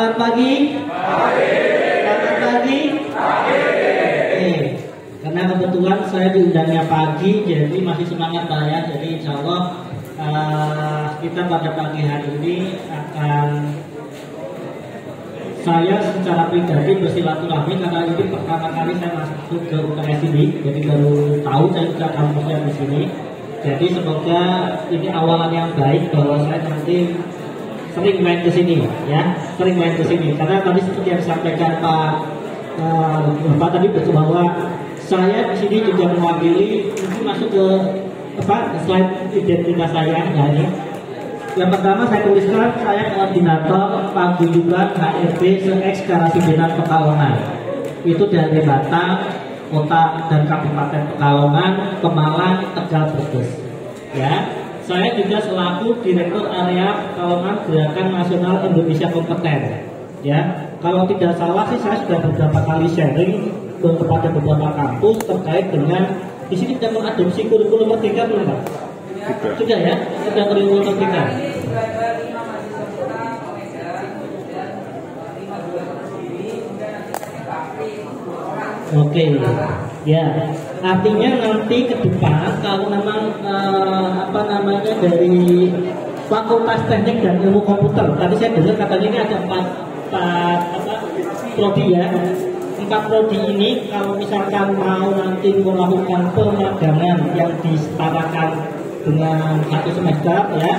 Selamat pagi. Selamat pagi. Oke. Karena kebetulan saya diundangnya pagi, jadi masih semangat Pak ya. Jadi insya Allah kita pada pagi hari ini akan saya secara pribadi bersilaturahmi karena ini pertama kali saya masuk ke UTS ini, jadi baru tahu saya juga kampusnya di sini. Jadi semoga ini awalan yang baik bahwa saya nanti sering main ke sini, ya, sering main ke sini. Karena tadi seperti yang disampaikan Pak tadi bahwa saya di sini juga mewakili, mungkin masuk ke slide identitas saya, ya ini. Yang pertama saya tuliskan saya koordinator paguyuban HRB se-Ekskarasi Dinas Pekalongan. Itu dari Batang, Kota dan Kabupaten Pekalongan, Pemalang, Tegal, Brebes. Ya, saya juga selaku Direktur Area Pekalongan Gerakan Nasional Indonesia Kompeten. Ya, kalau tidak salah sih saya sudah beberapa kali sharing kepada beberapa kampus terkait dengan di sini kita mengadopsi kurikulum Merdeka belum Pak? Sudah ya, sudah kurikulum Merdeka. Oke, ya. Artinya nanti ke depan kalau memang dari Fakultas Teknik dan Ilmu Komputer, tadi saya dengar katanya ini ada empat prodi ya. 4 prodi ini kalau misalkan mau nanti melakukan pemagangan yang disetarakan dengan 1 semester ya,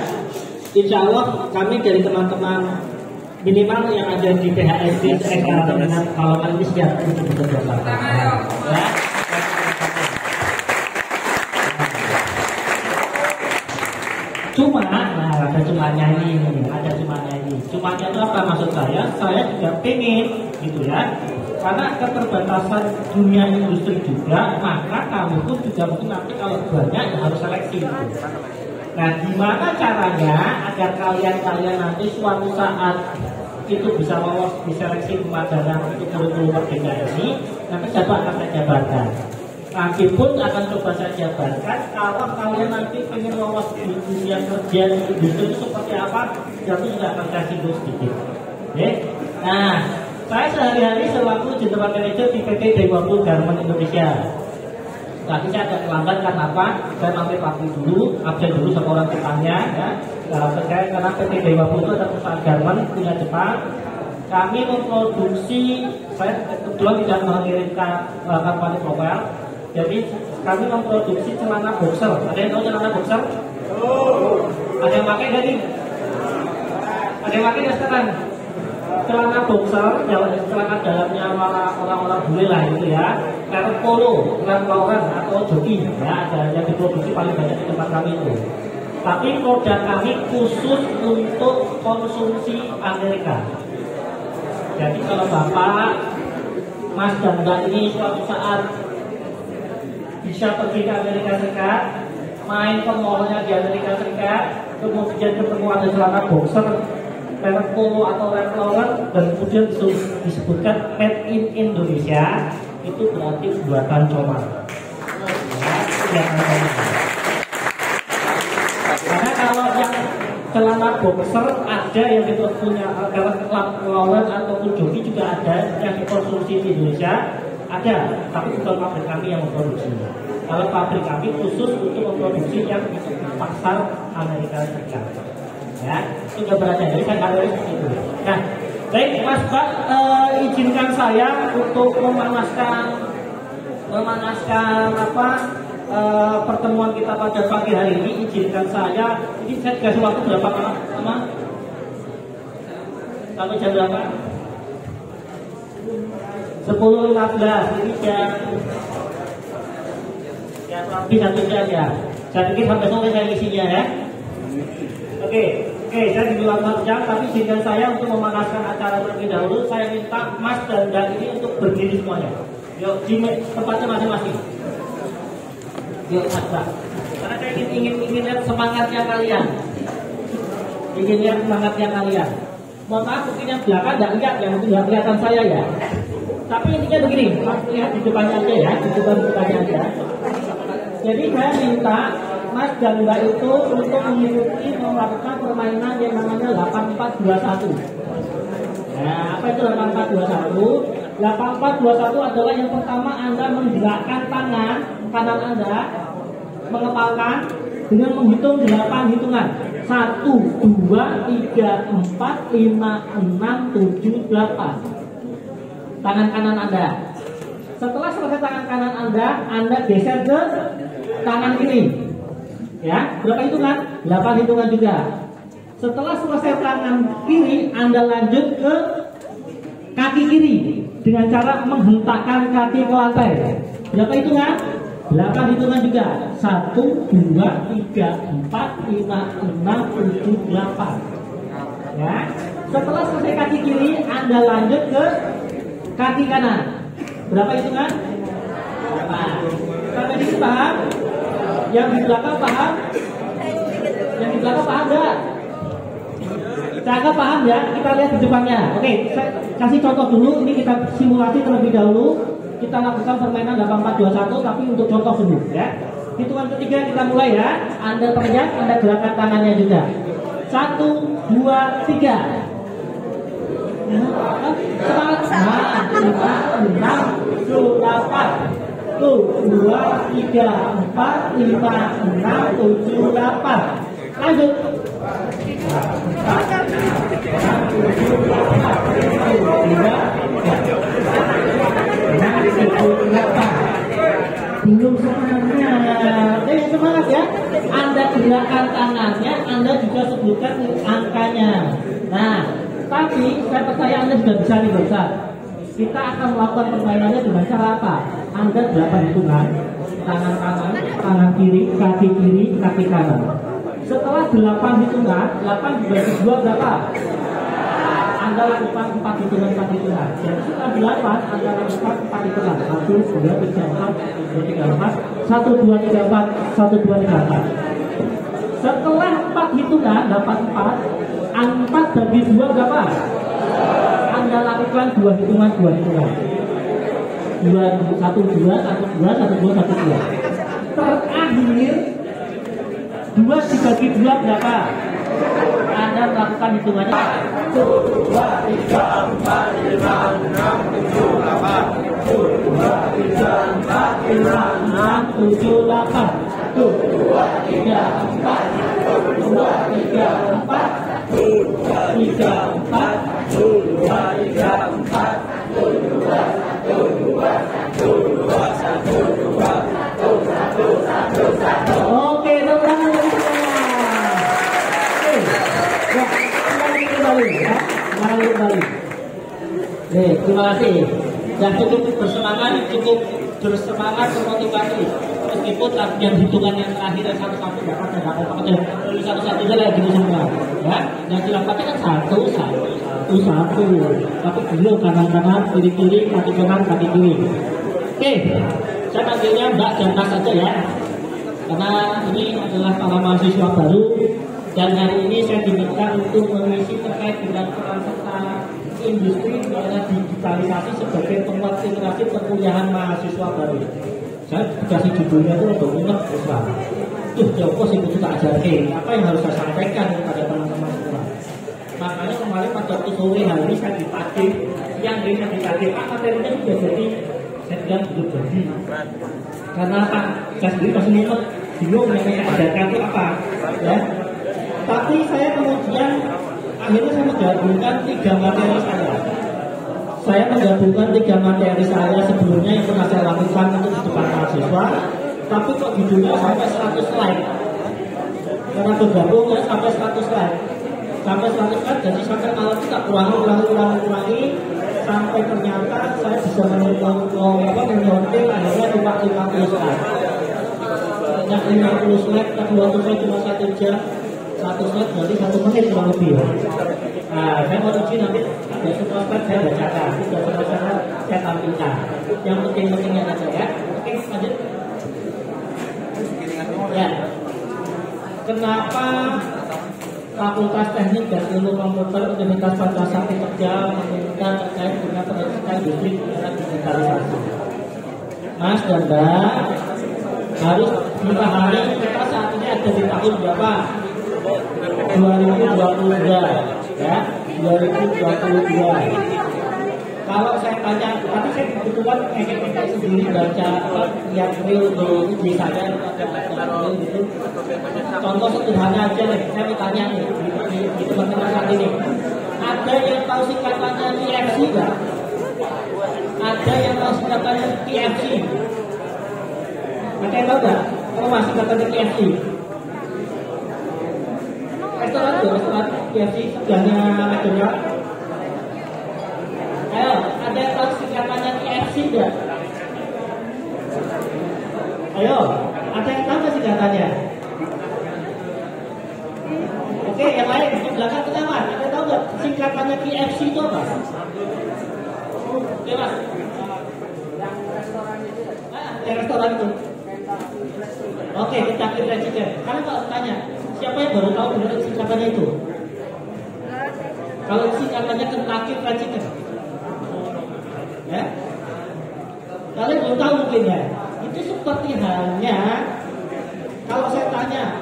insya Allah kami dari teman-teman minimal yang ada di PHSD dengan Pekalongan ini siap untuk bekerja sama. Ya. Cuma, ada cumanya ini. Cumanya itu apa maksud saya? Saya juga pengen gitu ya. Karena keterbatasan dunia industri juga, maka kami pun juga mungkin nanti kalau banyak ya harus seleksi gitu. Nah, gimana caranya agar kalian nanti suatu saat itu bisa lolos di seleksi pemagangan untuk kurikulum Merdeka ini, nanti siapa akan saya jabarkan. Nanti pun akan coba saya jabarkan kalau kalian nanti pengen lolos di dunia kerja di industri itu seperti apa, nanti juga akan kasih sedikit. Oke? Nah, saya sehari-hari selaku General Manager di PT Dewa20 Garment Indonesia. Tadi saya agak terlambat karena apa? Saya mampir pagi dulu, absen dulu sama orang Jepangnya ya. Karena PT Dewa20 itu ada perusahaan garment punya Jepang. Kami memproduksi, saya kebetulan tidak mengirimkan company profile. Jadi kami memproduksi celana boxer. Ada yang tahu celana boxer? Ada yang pakai nggak nih? Ada yang pakai nggak sekarang? Celana boxer, celana dalamnya orang-orang bule lah gitu ya. Kayak polo, Ralph Lauren atau jogging ya, ada yang diproduksi paling banyak di tempat kami itu. Tapi produk kami khusus untuk konsumsi Amerika. Jadi kalau Bapak, Mas dan Mbak ini suatu saat bisa pergi ke Amerika Serikat, main ke mallnya di Amerika Serikat, kemudian ketemu ada celana boxer, merek polo atau Ralph Lauren, dan kemudian disebutkan made in Indonesia, itu berarti buatan Comar. Karena kalau yang celana boxer ada yang kita punya Ralph Lauren ataupun joki juga ada yang dikonsumsi di Indonesia, ada, tapi bukan pabrik kami yang memproduksi. Kalau pabrik kami khusus untuk memproduksi yang di pasar Amerika Serikat. Ya, sudah berada. Jadi saya harus itu. Nah, baik Mas Pak, izinkan saya untuk memanaskan pertemuan kita pada pagi hari ini. Izinkan saya, ini saya kasih waktu berapa lama? Sampai jam berapa? 10.15. Ini jam ya lebih 1 jam ya. Saya pikir sampai sore saya isinya ya. Oke, saya di luar 1 jam, tapi izinkan saya untuk memanaskan acara terlebih dahulu. Saya minta Mas dan Mbak ini untuk berdiri semuanya. Yuk, di tempatnya masing-masing. Yuk, Mas Mbak. Karena saya ingin lihat semangatnya kalian. Ingin lihat semangatnya kalian. Mohon maaf, mungkin yang belakang nggak lihat, yang mungkin nggak kelihatan saya ya. Tapi intinya begini, Mas lihat di depannya aja ya, di depannya aja. Jadi saya minta Mas dan Mbak itu untuk mengikuti melakukan permainan yang namanya 8421. Nah, Apa itu 8421? 8421 adalah yang pertama Anda menggerakkan tangan kanan Anda, mengepalkan dengan menghitung 8 hitungan. 1, 2, 3, 4, 5, 6, 7, 8. Tangan kanan Anda. Setelah selesai tangan kanan Anda geser ke tangan kiri. Ya, berapa hitungan? 8 hitungan juga. Setelah selesai tangan kiri, Anda lanjut ke kaki kiri dengan cara menghentakkan kaki ke lantai. Berapa hitungan? 8 hitungan juga. 1, 2, 3, 4, 5, 6, 7, 8. Ya. Setelah selesai kaki kiri, Anda lanjut ke kaki kanan. Berapa hitungan? 8. Sampai di sini paham? Yang di belakang paham? Yang di belakang paham enggak? Cakap paham ya? Kita lihat di depannya. Oke, saya kasih contoh dulu. Ini kita simulasi terlebih dahulu. Kita lakukan permainan 8421, tapi untuk contoh dulu ya. Hitungan ketiga kita mulai ya. Anda teriak, Anda gerakan tangannya juga. 1, 2, 3. Semangat. 5, 6, 7, 8. 1, 2, 3, 4, 5, 6, 7, 8. Lanjut. Belum semangat. Semangat ya. Anda gerakan tangannya, Anda juga sebutkan angkanya. Nah, tapi saya percaya Anda sudah bisa nih Ustaz. Kita akan melakukan permainannya dengan cara apa? Anda 8 hitungan, tangan kanan, tangan kiri, kaki kanan. Setelah 8 hitungan, 8 dibagi 2 berapa? Anda lakukan 4 hitungan. Jadi setelah 8, Anda lakukan 4 hitungan. 1, 2, 3, 4, 1, 2, 3, 4, 1, 2, 3, 4, 1, 2, 3, 4. Setelah 4 hitungan, dapat 4, 4 bagi 2 berapa? Anda lakukan 2 hitungan. 2, 1, 2, 1, 2, 1, 2, 1, 2. Terakhir 2 dibagi 2 berapa? Anda melakukan hitungannya 1, 2, 3, 4, 5, 6, 7, 8. 1, 2, 3, 4, 5, 6, 7, 8. 1, 2, 3, 4, 2, 3, 4, 2, 3, 4, 2, 3, 4, 2, 1, 2, 1, 2, 1, 2, 1, 1. Oke, teman-teman. Kembali. Terima kasih. Yang cukup bersemangat, termotivasi. Meskipun latihan hitungan yang terakhir dan satu-satu dapat satu-satu saja gitu semua. Ya, yang dilakukan kan satu. Tapi belum kanan, kiri, kaki kanan, kaki kiri. Oke, saya panggilnya Mbak dan Mas saja ya. Karena ini adalah para mahasiswa baru. Dan hari ini saya diminta untuk mengisi terkait dengan peran serta industri dan digitalisasi sebagai penguat generasi perkuliahan mahasiswa baru. Saya dikasih judulnya itu untuk unek Islam. Joko sih itu tak ajarkan. Apa yang harus saya sampaikan kepada teman-teman semua. Makanya kemarin pada waktu sore hari ini saya ditagih, yang ditagih materinya sudah jadi, saya bilang belum jadi. Karena apa? Saya sendiri masih ngumpet, bingung yang ajarkan itu apa, ya. Tapi saya kemudian akhirnya saya menggabungkan 3 materi saya. Saya menggabungkan 3 materi saya sebelumnya yang pernah saya lakukan untuk di depan mahasiswa. Tapi kok judulnya sampai 100 slide. Karena bergabung ya sampai 100 slide. Sampai 100 slide, jadi sampai malam kita kurangi sampai ternyata saya bisa menyortir akhirnya cuma 50 slide. Yang 50 slide, kedua slide cuma 1 jam. 1 slide berarti 1 menit kurang lebih. Nah, saya mau uji nanti ada semua slide saya bacakan, tidak semua slide saya tampilkan. Yang penting-pentingnya aja ya. Oke, lanjut. Ya. Kenapa Fakultas Teknik dan Ilmu Komputer Universitas Pancasila Tegal meminta terkait dengan pendidikan industri dan digitalisasi? Mas dan Mbak harus dipahami kita saat ini ada di tahun berapa? 2022 ya, 2022. Kalau saya tanya, tapi saya kebetulan kayak sendiri baca yang real di saya ada gitu. Contoh sederhana aja nih, saya mau tanya nih di teman-teman saat ini. Ada yang tahu singkatannya KFC nggak? Ada yang tahu singkatannya KFC? Ada yang tahu nggak? Kalau masih singkatannya KFC? Restoran KFC sebelahnya McDonald. Ayo, ada yang tahu singkatannya KFC nggak? Ayo, ada yang tahu nggak singkatannya? Oke, yang lain di belakang kenapa? Ada yang tahu nggak singkatannya KFC itu apa? Oke mas. Yang restoran itu. Oke, kita fried chicken. Kalian kalau tanya, siapa yang baru tahu benar singkatannya itu? Kalau singkatannya Kentucky Fried Chicken. Ya? Kalian belum tahu mungkin ya. Itu seperti halnya kalau saya tanya,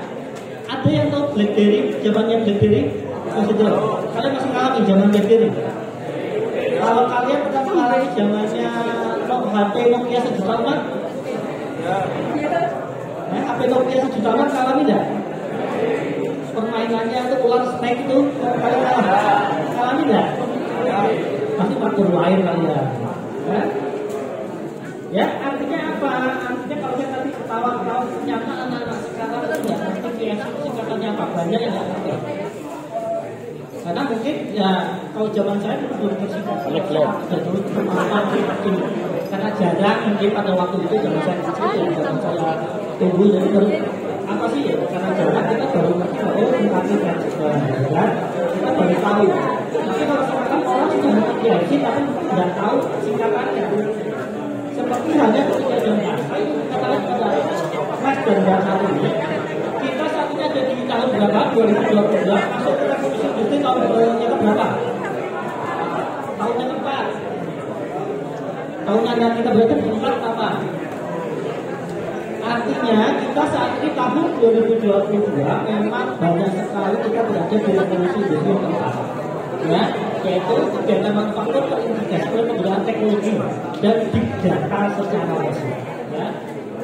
ada yang tahu BlackBerry, zamannya BlackBerry? Kalian masih ngalami zaman BlackBerry? Kalau kalian pernah mengalami zamannya HP Nokia 1 jutaan? HP Nokia 1 jutaan alami tidak? Permainannya itu ular snake itu kalian alami tidak? Pasti faktor lain kali ya. Ya, artinya apa? Artinya kalau saya tadi ketawa-ketawa ternyata anak-anak sekarang itu nggak ngerti singkatannya apa, banyak yang nggak ngerti. Karena mungkin ya kalau zaman saya belum tersingkat. Jadi karena jarang mungkin pada waktu itu zaman saya kecil ya, zaman saya tumbuh jadi baru apa sih ya? Karena jarang kita baru ngerti bahwa singkatnya kan, kita baru tahu. Tapi kalau sekarang orang sudah ngerti ya sih, tapi nggak tahu singkatannya. Seperti halnya ketika zaman saya katakan pada Mas dan Mbak ini, kita saat ini ada di tahun berapa? 2022 masuk ke revolusi industri tahun yang berapa? Tahunnya keempat. Tahunnya yang kita berada di tempat apa? Artinya kita saat ini tahun 2022 memang banyak sekali kita berada di revolusi industri yang keempat. Ya, yaitu kegiatan manufaktur terintegrasi oleh penggunaan teknologi dan big data secara masif. Ya,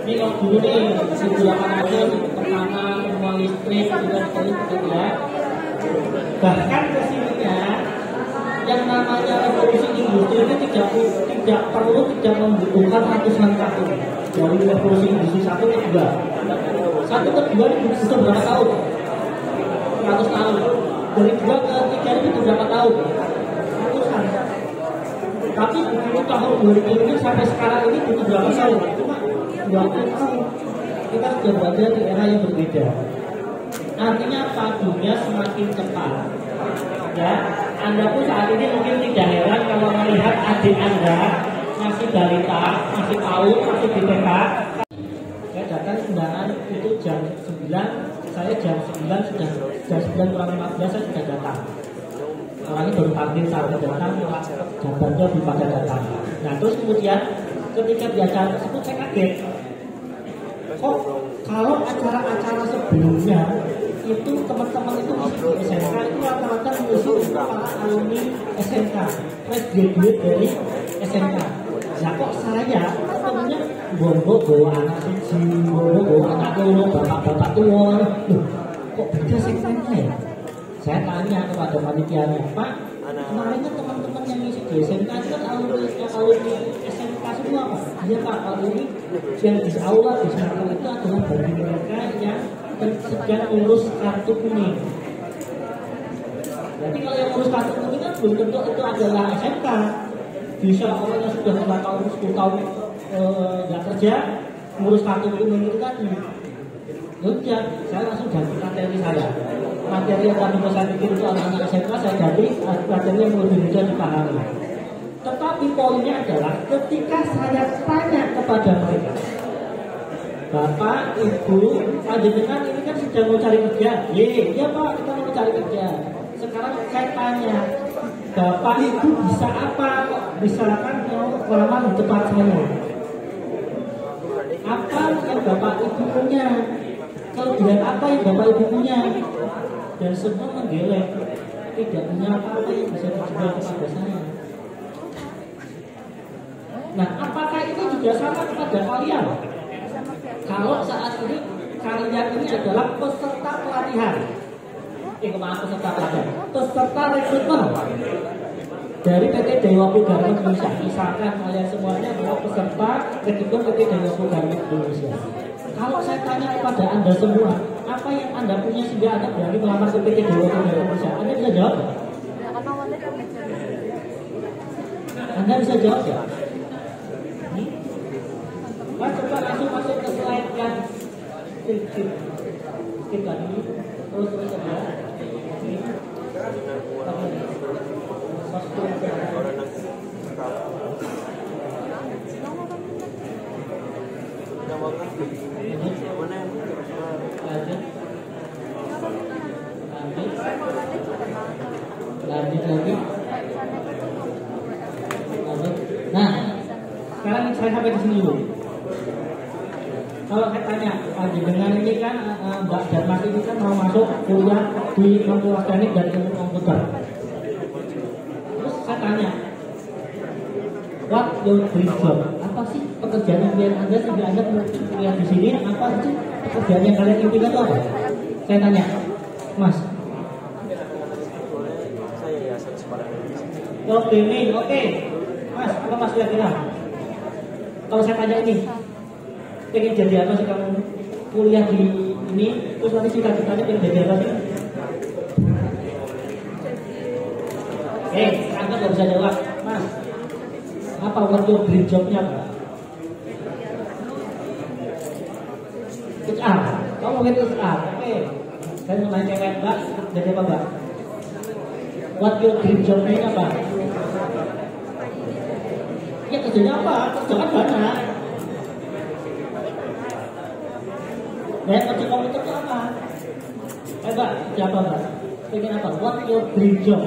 ini kalau dulu nih 1800 pertama semua listrik juga seperti ya. Bahkan kesininya yang namanya revolusi industri itu tidak membutuhkan ratusan tahun dari revolusi industri 1 ke 2. 1 ke 2 itu berapa tahun? 100 tahun. Dari 2 ke 3 itu berapa tahun? Ratusan. Tapi begitu tahun 2000 ini sampai sekarang ini butuh berapa tahun? Cuma 20 tahun. Kita sudah berada di era yang berbeda. Artinya apa? Dunia semakin cepat. Ya, Anda pun saat ini mungkin tidak heran kalau melihat adik Anda masih balita, masih PAUD, masih di TK. Saya datang undangan itu jam 9, saya jam 9 sudah, jam 9 kurang 15 saya sudah datang. Orangnya baru tampil saat datang, gambarnya belum pada datang. Nah terus kemudian ketika di acara tersebut saya kaget. Kok kalau acara-acara sebelumnya itu teman-teman itu di SMK itu rata-rata mengusung para alumni SMK, fresh graduate dari SMK. Nah kok saya temennya bawa anak kecil, bawa anak tua, bapak-bapak tua, kok beda segmennya ya? Saya tanya kepada panitianya, Pak, kemarin kan teman-teman yang ngisi di SMK itu kan alumni SMK semua Pak. Iya Pak, kalau ini yang di aula di sana itu adalah bagi mereka yang sedang urus kartu kuning. Jadi kalau yang urus kartu kuning kan belum tentu itu adalah SMK. Bisa orang yang sudah 5 tahun, 10 tahun nggak kerja, ngurus kartu kuning itu kan. Udah, saya langsung ganti materi saya. Materi yang tadi saya pikir itu anak-anak SMK, saya ganti materi yang lebih mudah dipahami. Tetapi poinnya adalah ketika saya tanya kepada mereka, Bapak, Ibu, panjenengan ini kan sedang mau cari kerja. Iya Pak, kita mau cari kerja. Sekarang saya tanya, Bapak Ibu bisa apa? Kok misalkan mau melamar di tempat saya? Apa yang Bapak Ibu punya? Kelebihan apa yang Bapak Ibu punya? Dan semua menggeleng, tidak punya apa-apa yang bisa dijual kepada saya. Nah, apakah itu juga sama kepada kalian? Kalau saat ini kalian ini adalah peserta pelatihan, peserta pelatihan, peserta rekrutmen dari PT Daiwaku Garment Indonesia. Misalkan kalian semuanya adalah peserta rekrutmen PT Daiwaku Garment Indonesia. Kalau saya tanya kepada Anda semua, apa yang Anda punya sehingga Anda berani melamar ke PT Daiwaku Garment Indonesia? Anda bisa jawab ya? Anda bisa jawab ya? Mas, coba langsung masuk ke slide yang skip lagi, terus saja. Lanjut lagi. Nah, sekarang saya sampai di sini dulu. Kalau saya tanya, dengan ini kan Mbak Darmas ini kan mau masuk kuliah di Fakultas Teknik dan Ilmu Komputer. Terus saya tanya, what your dream job? Apa sih pekerjaan impian Anda sehingga Anda kuliah di sini? Apa sih pekerjaan yang kalian impikan itu apa? Saya tanya, Mas. Oke, Mas, apa Mas kira-kira? Kalau saya tanya ini, pengen jadi apa sih kamu kuliah di ini, terus nanti cita-citanya pengen jadi apa sih? Anda nggak bisa jawab, Mas. Apa waktu dream jobnya Pak? HR, kamu mungkin HR. Oke, saya mau nanya cewek Mbak, jadi apa Mbak? What your dream jobnya apa? Ya kerjanya apa? Kerjaan banyak. Ya kerja komputer itu apa? Mbak, kerja apa Mbak? Pengen apa? What your dream job?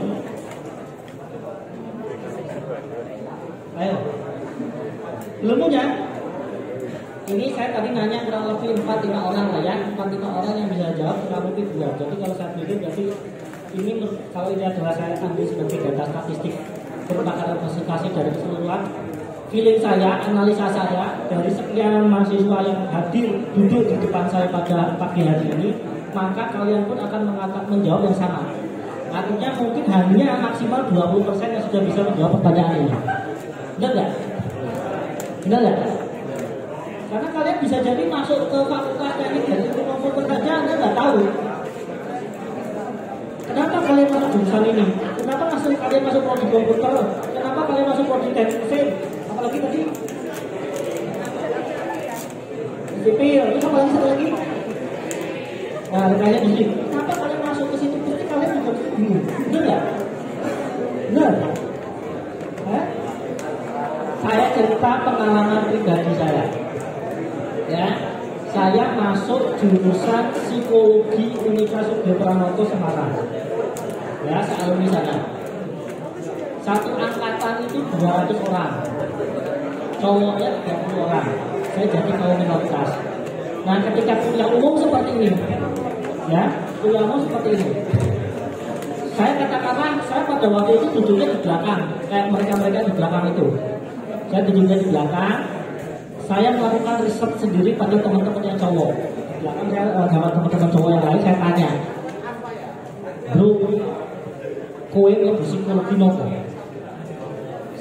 Ayo. Belum punya? Ini saya tadi nanya kurang lebih 4-5 orang lah ya, 4-5 orang yang bisa jawab kurang lebih 2. Jadi kalau saya pikir berarti ini kalau ini adalah saya ambil sebagai data statistik merupakan representasi dari keseluruhan feeling saya, analisa saya dari sekian mahasiswa yang hadir duduk di depan saya pada pagi hari ini, maka kalian pun akan menjawab yang sama. Artinya mungkin hanya maksimal 20% yang sudah bisa menjawab pertanyaan ini. Benar nggak? Benar nggak? Karena kalian bisa jadi masuk ke fakultas teknik dan ilmu komputer saja Anda nggak tahu. Kenapa kalian masuk jurusan ini? Kenapa kalian masuk prodi komputer? Kenapa kalian masuk prodi teknik mesin? Apalagi tadi sipil, terus apa lagi satu lagi? Nah, kalian di sini. Kenapa kalian masuk ke situ? Pasti kalian juga bingung. Benar nggak? Benar. Saya cerita pengalaman pribadi saya. Ya, saya masuk jurusan psikologi Universitas Sudio Pranoto Semarang. Ya, saya alumni sana. Satu angkatan itu 200 orang, cowoknya 30 orang. Saya jadi kaum minoritas. Nah, ketika kuliah umum seperti ini, ya, kuliah umum seperti ini. Saya katakanlah, saya pada waktu itu duduknya di belakang, kayak mereka-mereka di belakang itu. Saya duduknya di belakang. Saya melakukan riset sendiri pada teman-teman yang cowok. Di belakang saya sama teman-teman cowok yang lain, saya tanya, bro, kowe lebih psikologi nopo?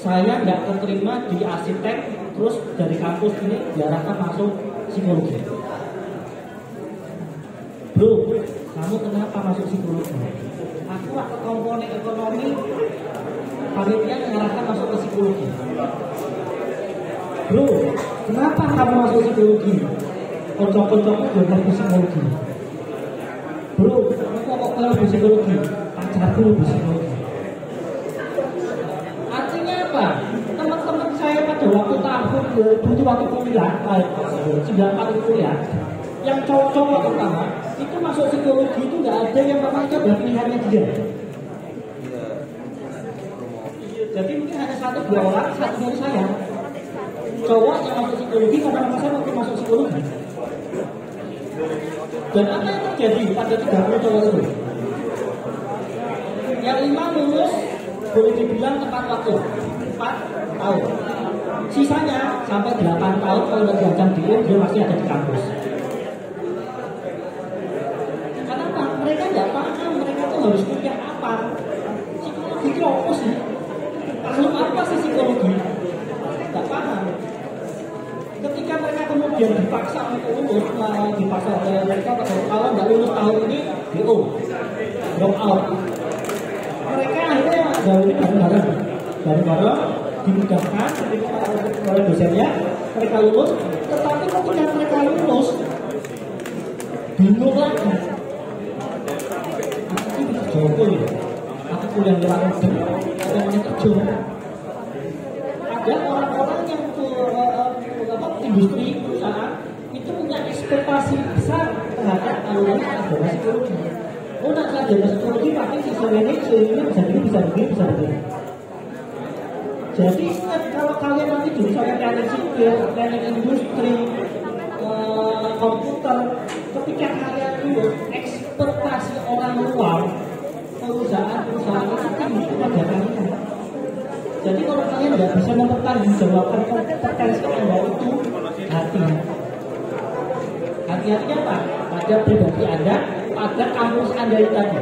Saya nggak keterima di arsitek, terus dari kampus ini diarahkan masuk psikologi. Bro, kamu kenapa masuk psikologi? Aku waktu komponen ekonomi, panitia mengarahkan masuk ke psikologi. Bro, kenapa kamu masuk psikologi? Kocok-kocoknya belajar psikologi. Bro, kamu kok lebih psikologi? Pacarku lebih psikologi. Artinya apa? Teman-teman saya pada waktu tahun butuh waktu kuliah, 94 itu kuliah, yang cowok-cowok terutama itu masuk psikologi itu nggak ada yang memang itu adalah pilihannya dia. Jadi mungkin hanya 1-2 orang, satu dari saya. Cowok yang masuk psikologi karena saya waktu masuk psikologi. Dan apa yang terjadi pada 30 cowok itu? Yang 5 lulus boleh dibilang tepat waktu 4 tahun. Sisanya sampai 8 tahun kalau udah diancam DO dia masih ada di kampus. Kenapa? Mereka nggak paham mereka tuh harus kuliah apa. Psikologi itu apa sih? Makhluk apa sih psikologi? Nggak paham. Ketika mereka kemudian dipaksa untuk lulus, dipaksa oleh mereka kalau nggak lulus tahun ini DO, drop out. Mereka akhirnya bareng-bareng dimudahkan oleh dosennya, mereka lulus. Tetapi ketika mereka lulus, bingung lagi. Aku ini kerja ya, aku kuliah di luar negeri, ada yang kerja. Ada orang-orang yang industri perusahaan itu punya ekspektasi besar terhadap alumni sarjana psikologi. Oh, nak sarjana psikologi pakai siswanya bisa begini. Jadi kalau kalian nanti jurusannya teknik sipil, teknik industri, komputer, ketika kalian lulus, ekspektasi orang luar, perusahaan-perusahaan itu tinggi kepada kalian. Jadi kalau kalian tidak bisa mempertanggungjawabkan kompetensi Anda itu, hati-hatinya apa? Pada pribadi Anda, pada kampus Anda itu tadi.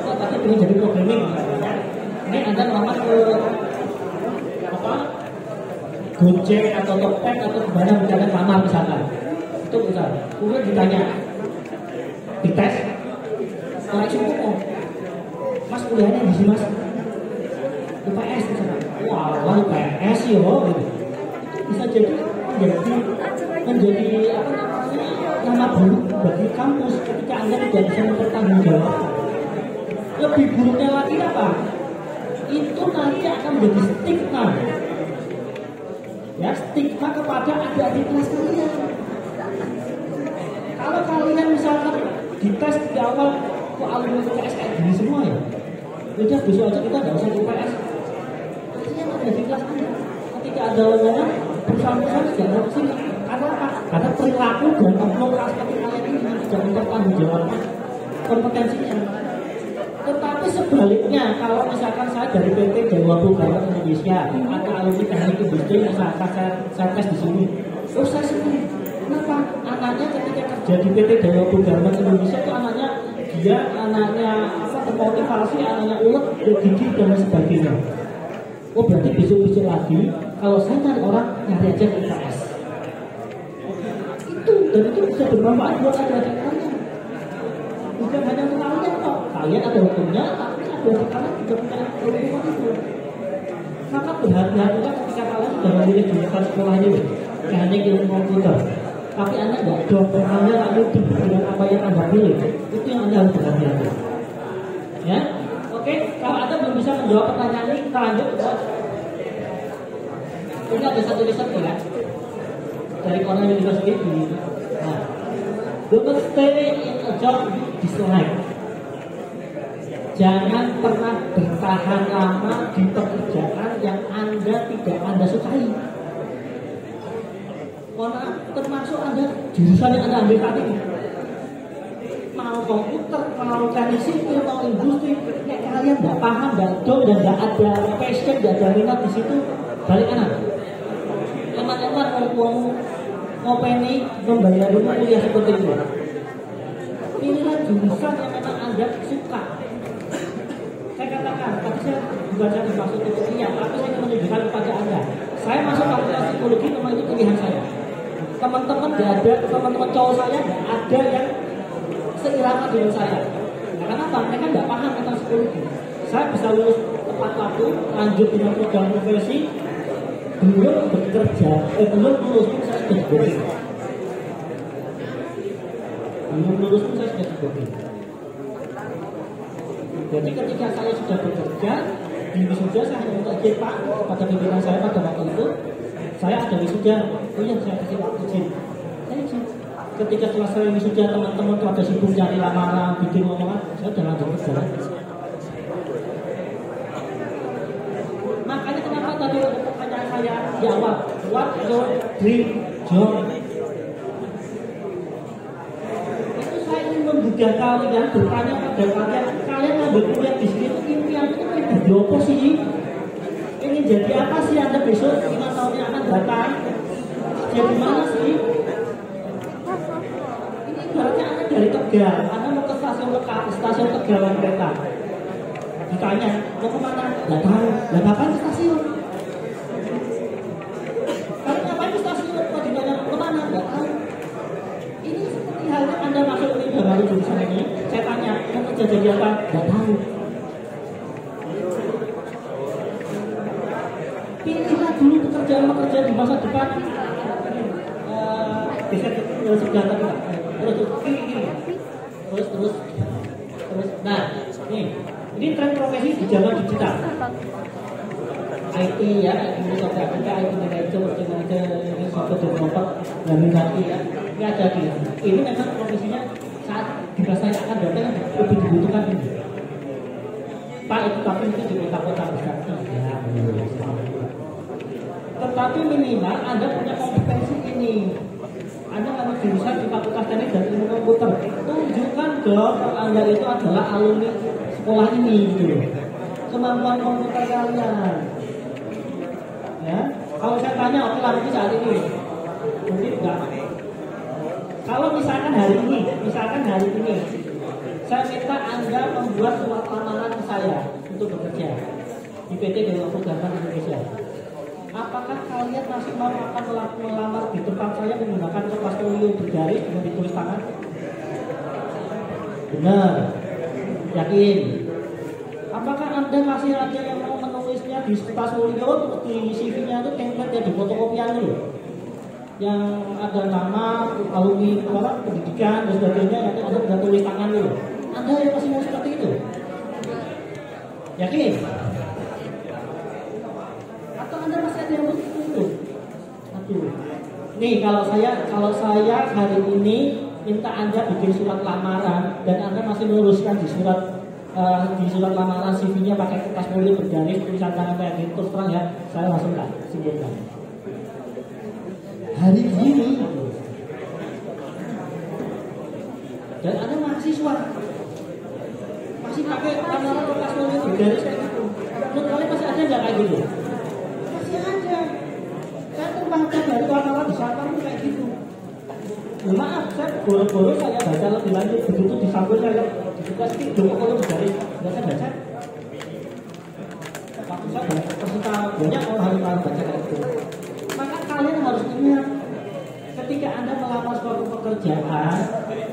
Kalau tadi ingin jadi programming, ini Anda melamar ke Gojek atau Tokped atau kemana misalnya kamar misalkan itu besar. Kemudian ditanya dites orang cukup kok mas kuliahnya di sini mas UPS misalnya. Wah UPS yo gitu. Itu bisa jadi menjadi apa namanya nama buruk bagi kampus ketika Anda tidak bisa mempertanggungjawabkan. Lebih buruknya lagi apa? Itu nanti akan menjadi stigma. Ya, stigma kepada adik-adik kelas kalian. Kalau kalian misalkan dites di awal kok alumni UPS kayak gini semua ya, udah besok aja kita nggak usah di UPS. Kalian ada di kelas Anda. Ketika ada lowongan, perusahaan-perusahaan sudah mau kesini. Karena apa? Karena perilaku dan oknum seperti kalian ini tidak mempertanggungjawabkan kompetensinya. Tetapi sebaliknya, kalau misalkan saya dari PT Jawa Purbalingga Indonesia atau alumni teknik industri, misalkan saya tes di sini, oh saya senang. Kenapa? Anaknya ketika kerja di PT Jawa Purbalingga Indonesia itu anaknya termotivasi, anaknya ulet, gigih dan sebagainya. Oh berarti besok-besok lagi, kalau saya cari orang nyari aja di UPS. Dan itu bisa bermanfaat buat adik-adik kalian. Bukan hanya untuk kalian kok. Kalian ada hukumnya, tapi ada di kalian juga punya hukuman itu. Maka berhati-hatilah ketika kalian sudah memilih jurusan sekolah ini, hanya ilmu komputer. Tapi Anda nggak dokter, Anda nggak mudik dengan apa yang Anda pilih. Itu yang Anda harus berhati-hati. Ya, oke. Kalau Anda belum bisa menjawab pertanyaan ini, kita lanjut. Ini ada satu riset ya dari Cornell University. Nah, don't stay in a job dislike. Jangan pernah bertahan lama di pekerjaan yang Anda sukai. Karena termasuk Anda jurusan yang Anda ambil tadi, mau komputer, mau teknik sipil, mau industri, nek kalian nggak paham, nggak dong, dan nggak ada passion, nggak ada minat di situ, balik kanan. Teman-teman mau pengen membayar dulu kuliah seperti itu. Pilihlah jurusan yang memang Anda suka. Saya katakan, tadi saya bukan saya dimaksud untuk iya, tapi saya menunjukkan kepada Anda. Saya masuk fakultas psikologi memang itu pilihan saya. Teman-teman nggak ada, teman-teman cowok saya nggak ada yang seirama dengan saya. Nah, kenapa? Mereka nggak paham tentang psikologi. Saya bisa lulus tepat waktu, lanjut dengan program profesi, belum bekerja, belum lulus pun saya sudah bekerja. Belum lulus pun saya sudah bekerja. Jadi ketika saya sudah bekerja di wisuda, saya hanya minta izin Pak pada pimpinan saya pada waktu itu. Saya ada wisuda, oh iya saya kasih izin. Saya izin. Ketika selesai wisuda, teman-teman tuh ada sibuk cari lamaran, bikin omongan, saya sudah lanjut kerja. Makanya kenapa tadi pertanyaan saya di awal, what your dream job? Itu saya ingin menggugah kalian, bertanya pada kalian ambil kuliah di sini itu impian itu pengen jadi apa sih? Ingin jadi apa sih Anda besok 5 tahun yang akan datang? Jadi mana sih? Ini ibaratnya Anda dari Tegal, Anda mau ke stasiun Tegalan kereta. Ditanya, mau kemana? Nggak tahu. Nggak ngapain ke stasiun? Kamu ngapain ke stasiun? Mau ditanya kemana? Nggak tahu. Ini seperti halnya Anda masuk ke baru jurusan ini. Saya tanya, mau kerja jadi apa? Nggak tahu. Pilihlah dulu pekerjaan di masa depan. Bisa sebelah tadi Pak. Terus. Nah, ini tren profesi di zaman digital. IT ya, ini software IT manager, ini software developer, dan nanti ya. Ini ada di. Ini memang profesinya saat di masa yang akan datang lebih dibutuhkan ini. Pak, itu tapi itu di kota-kota besar. Ya, tetapi minimal Anda punya kompetensi ini. Anda kalau jurusan di Fakultas Teknik dan Ilmu Komputer, tunjukkan dong kalau Anda itu adalah alumni sekolah ini, gitu. Kemampuan komputer kalian. Ya, kalau saya tanya, oke lah ini saat ini, mungkin enggak. Kalau misalkan hari ini, saya minta Anda membuat surat lamaran ke saya untuk bekerja di PT Dewa Perdagangan Indonesia. Apakah kalian masih mau akan melamar di tempat saya menggunakan kertas folio bergaris dengan ditulis tangan? Benar, yakin? Apakah Anda masih ada yang mau menulisnya di kertas folio di CV-nya itu template ya di fotokopian itu, yang ada nama alumni pendidikan dan sebagainya, yang ada sudah tulis tangan itu? Anda yang masih mau seperti itu? Yakin? Atau Anda masih ada yang begitu? Aduh. Nih kalau saya hari ini minta Anda bikin surat lamaran dan Anda masih menuliskan di surat lamaran CV-nya pakai kertas folio bergaris tulisan tangan kayak gitu, terus terang ya, saya langsung tak simpulkan. Hari ini dan Anda mahasiswa masih pakai lamaran kertas folio bergaris kayak gitu. Menurut kalian masih ada nggak kayak gitu? Masih ada. Saya tuh baca dari lamaran di sana kayak gitu. Maaf, saya boro-boro saya baca lebih lanjut, begitu disambung saya juga sih dulu kalau bergaris nggak saya baca. Waktu saya peserta banyak orang harus baca kayak gitu. Maka kalian harus ingat, ketika Anda melamar suatu pekerjaan,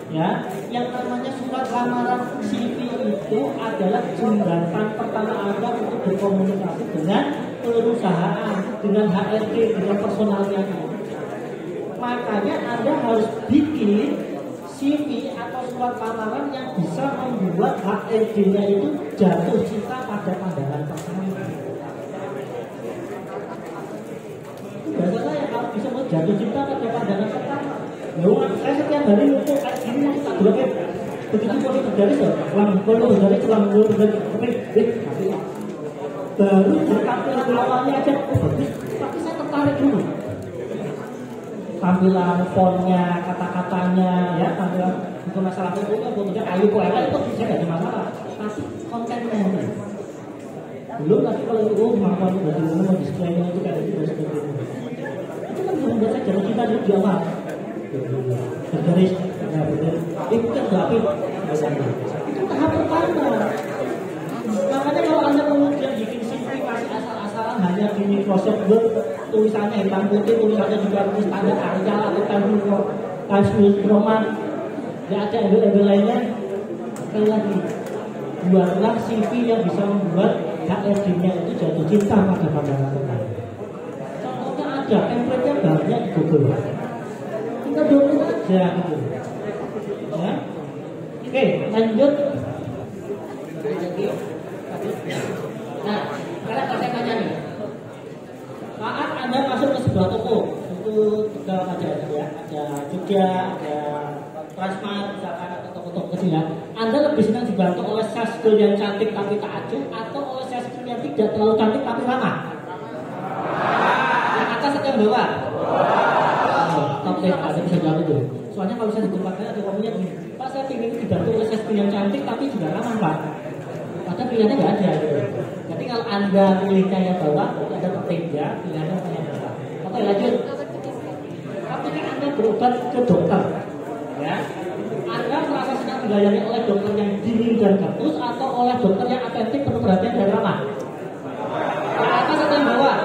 ya, yang namanya surat lamaran CV itu adalah jembatan pertama Anda untuk berkomunikasi dengan perusahaan, dengan HRD, dengan personalnya. Makanya Anda harus bikin CV atau surat lamaran yang bisa membuat HRD-nya itu jatuh cinta pada pandangan pertama. Itu bahasa saya, kalau bisa jatuh cinta pada pandangan pertama. Saya setiap hari ngumpul kayak gini, tak dulu kayak begitu kalau bergaris ya, kalau bergaris baru bertampil awalnya aja, bagus, tapi saya tertarik dulu. Tampilan fontnya, kata-katanya, ya, tampilan itu masalah fotonya, kemudian kayu poela itu bisa nggak ada masalah, tapi kontennya. Belum lagi kalau itu kemampuan bagaimana displaynya itu kayak gitu dan sebagainya. Itu kan belum biasa jatuh cinta dulu di awal. Bergaris, nggak benar. Itu kan tapi itu tahap pertama. Makanya kalau Anda kemudian bikin CV masih asal-asalan hanya di Microsoft Word, tulisannya hitam putih, tulisannya juga tulis standar Arial atau Times New Roman, nggak ada embel-embel lainnya. Sekali lagi, buatlah CV yang bisa membuat HRD-nya itu jatuh cinta pada pandangan pertama. Contohnya ada, template-nya banyak di Google. Kita download aja gitu. Ya. Oke, lanjut. Nah, sekarang saya tanya nih, saat Anda masuk ke sebuah toko, itu Tegal aja ya, ada Jogja, ada Transmart, misalkan atau toko-toko kecil ya, Anda lebih senang dibantu oleh sales girl yang cantik tapi tak acuh, atau oleh sales girl yang tidak terlalu cantik tapi ramah? Yang atas atau yang bawah? Top 10, ada bisa jawab itu. Soalnya kalau saya di tempat saya ada komennya begini, Pak, saya ingin dibantu oleh sales girl yang cantik tapi juga ramah, Pak. Padahal pilihannya nggak ada gitu. Jadi kalau Anda pilihnya yang bawah, berarti Anda tertib ya, pilihannya yang bawah. Oke, lanjut. Ketika Anda berobat ke dokter, ya, Anda merasa sedang dilayani oleh dokter yang dingin dan bagus atau oleh dokter yang atentif penuh perhatian dan ramah? Yang atas atau yang bawah?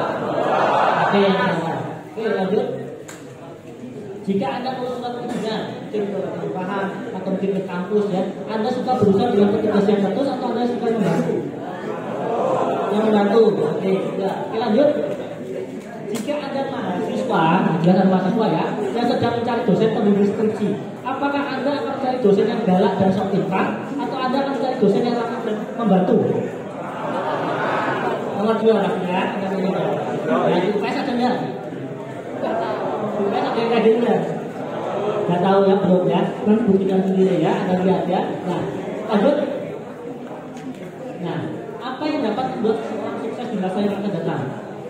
Oke, yang bawah. Oke, lanjut. Jika Anda perlu surat kunjungan, mungkin ke kelurahan atau mungkin ke kampus ya, Anda suka berusaha dengan petugas yang bagus atau Anda suka membantu? Yang membantu. Oke, ya. Oke, lanjut. Jika Anda mahasiswa, jelas mahasiswa ya, yang sedang mencari dosen pembimbing skripsi, apakah Anda akan mencari dosen yang galak dan sok pintar, atau Anda akan mencari dosen yang ramah dan membantu? Nomor 2 ya, Anda pilih. Nah, itu UPS ada nggak? UPS ada yang kayak gini nggak? Nggak tahu ya, belum ya. Nanti buktikan sendiri ya, Anda lihat ya. Nah, lanjut. Nah, apa yang dapat membuat seorang sukses di masa yang akan datang?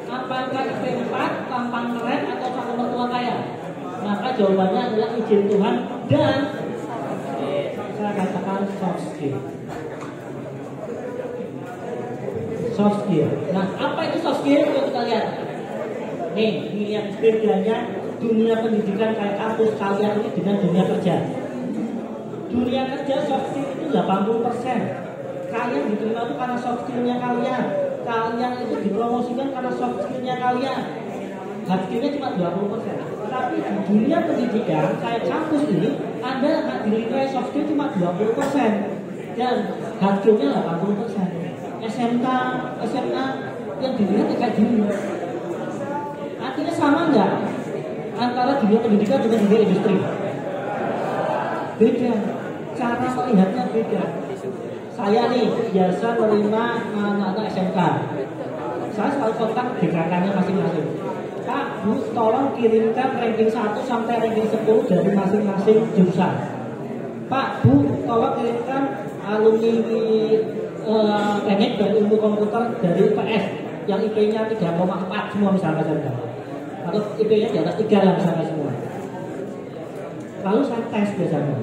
Apakah IP 4, tampang keren, atau sang mertua kaya? Maka jawabannya adalah izin Tuhan dan saya katakan soft skill. Soft skill. Nah, apa itu soft skill? Yuk kita lihat. Nih, ini lihat bedanya dunia pendidikan kayak kampus kalian ini dengan dunia kerja. Dunia kerja soft skill itu 80%. Kalian diterima itu karena soft skillnya kalian. Kalian itu dipromosikan karena soft skillnya kalian. Hard skillnya cuma 20%. Tapi di dunia pendidikan kayak kampus ini, Anda dinilai soft skill cuma 20% dan hard skillnya 80%. SMK, SMA yang dilihat kayak gini. Artinya sama nggak antara dunia pendidikan dengan dunia industri? Beda. Cara melihatnya beda. Saya nih biasa menerima anak-anak SMK. Saya selalu kontak DKK-nya masing-masing. Pak, Bu, tolong kirimkan ranking 1 sampai ranking 10 dari masing-masing jurusan. Pak, Bu, tolong kirimkan alumni teknik dan ilmu komputer dari PS yang IP-nya 3,4 semua misalnya saja. Atau IP-nya di atas 3 lah misalnya semua. Lalu saya tes biasanya.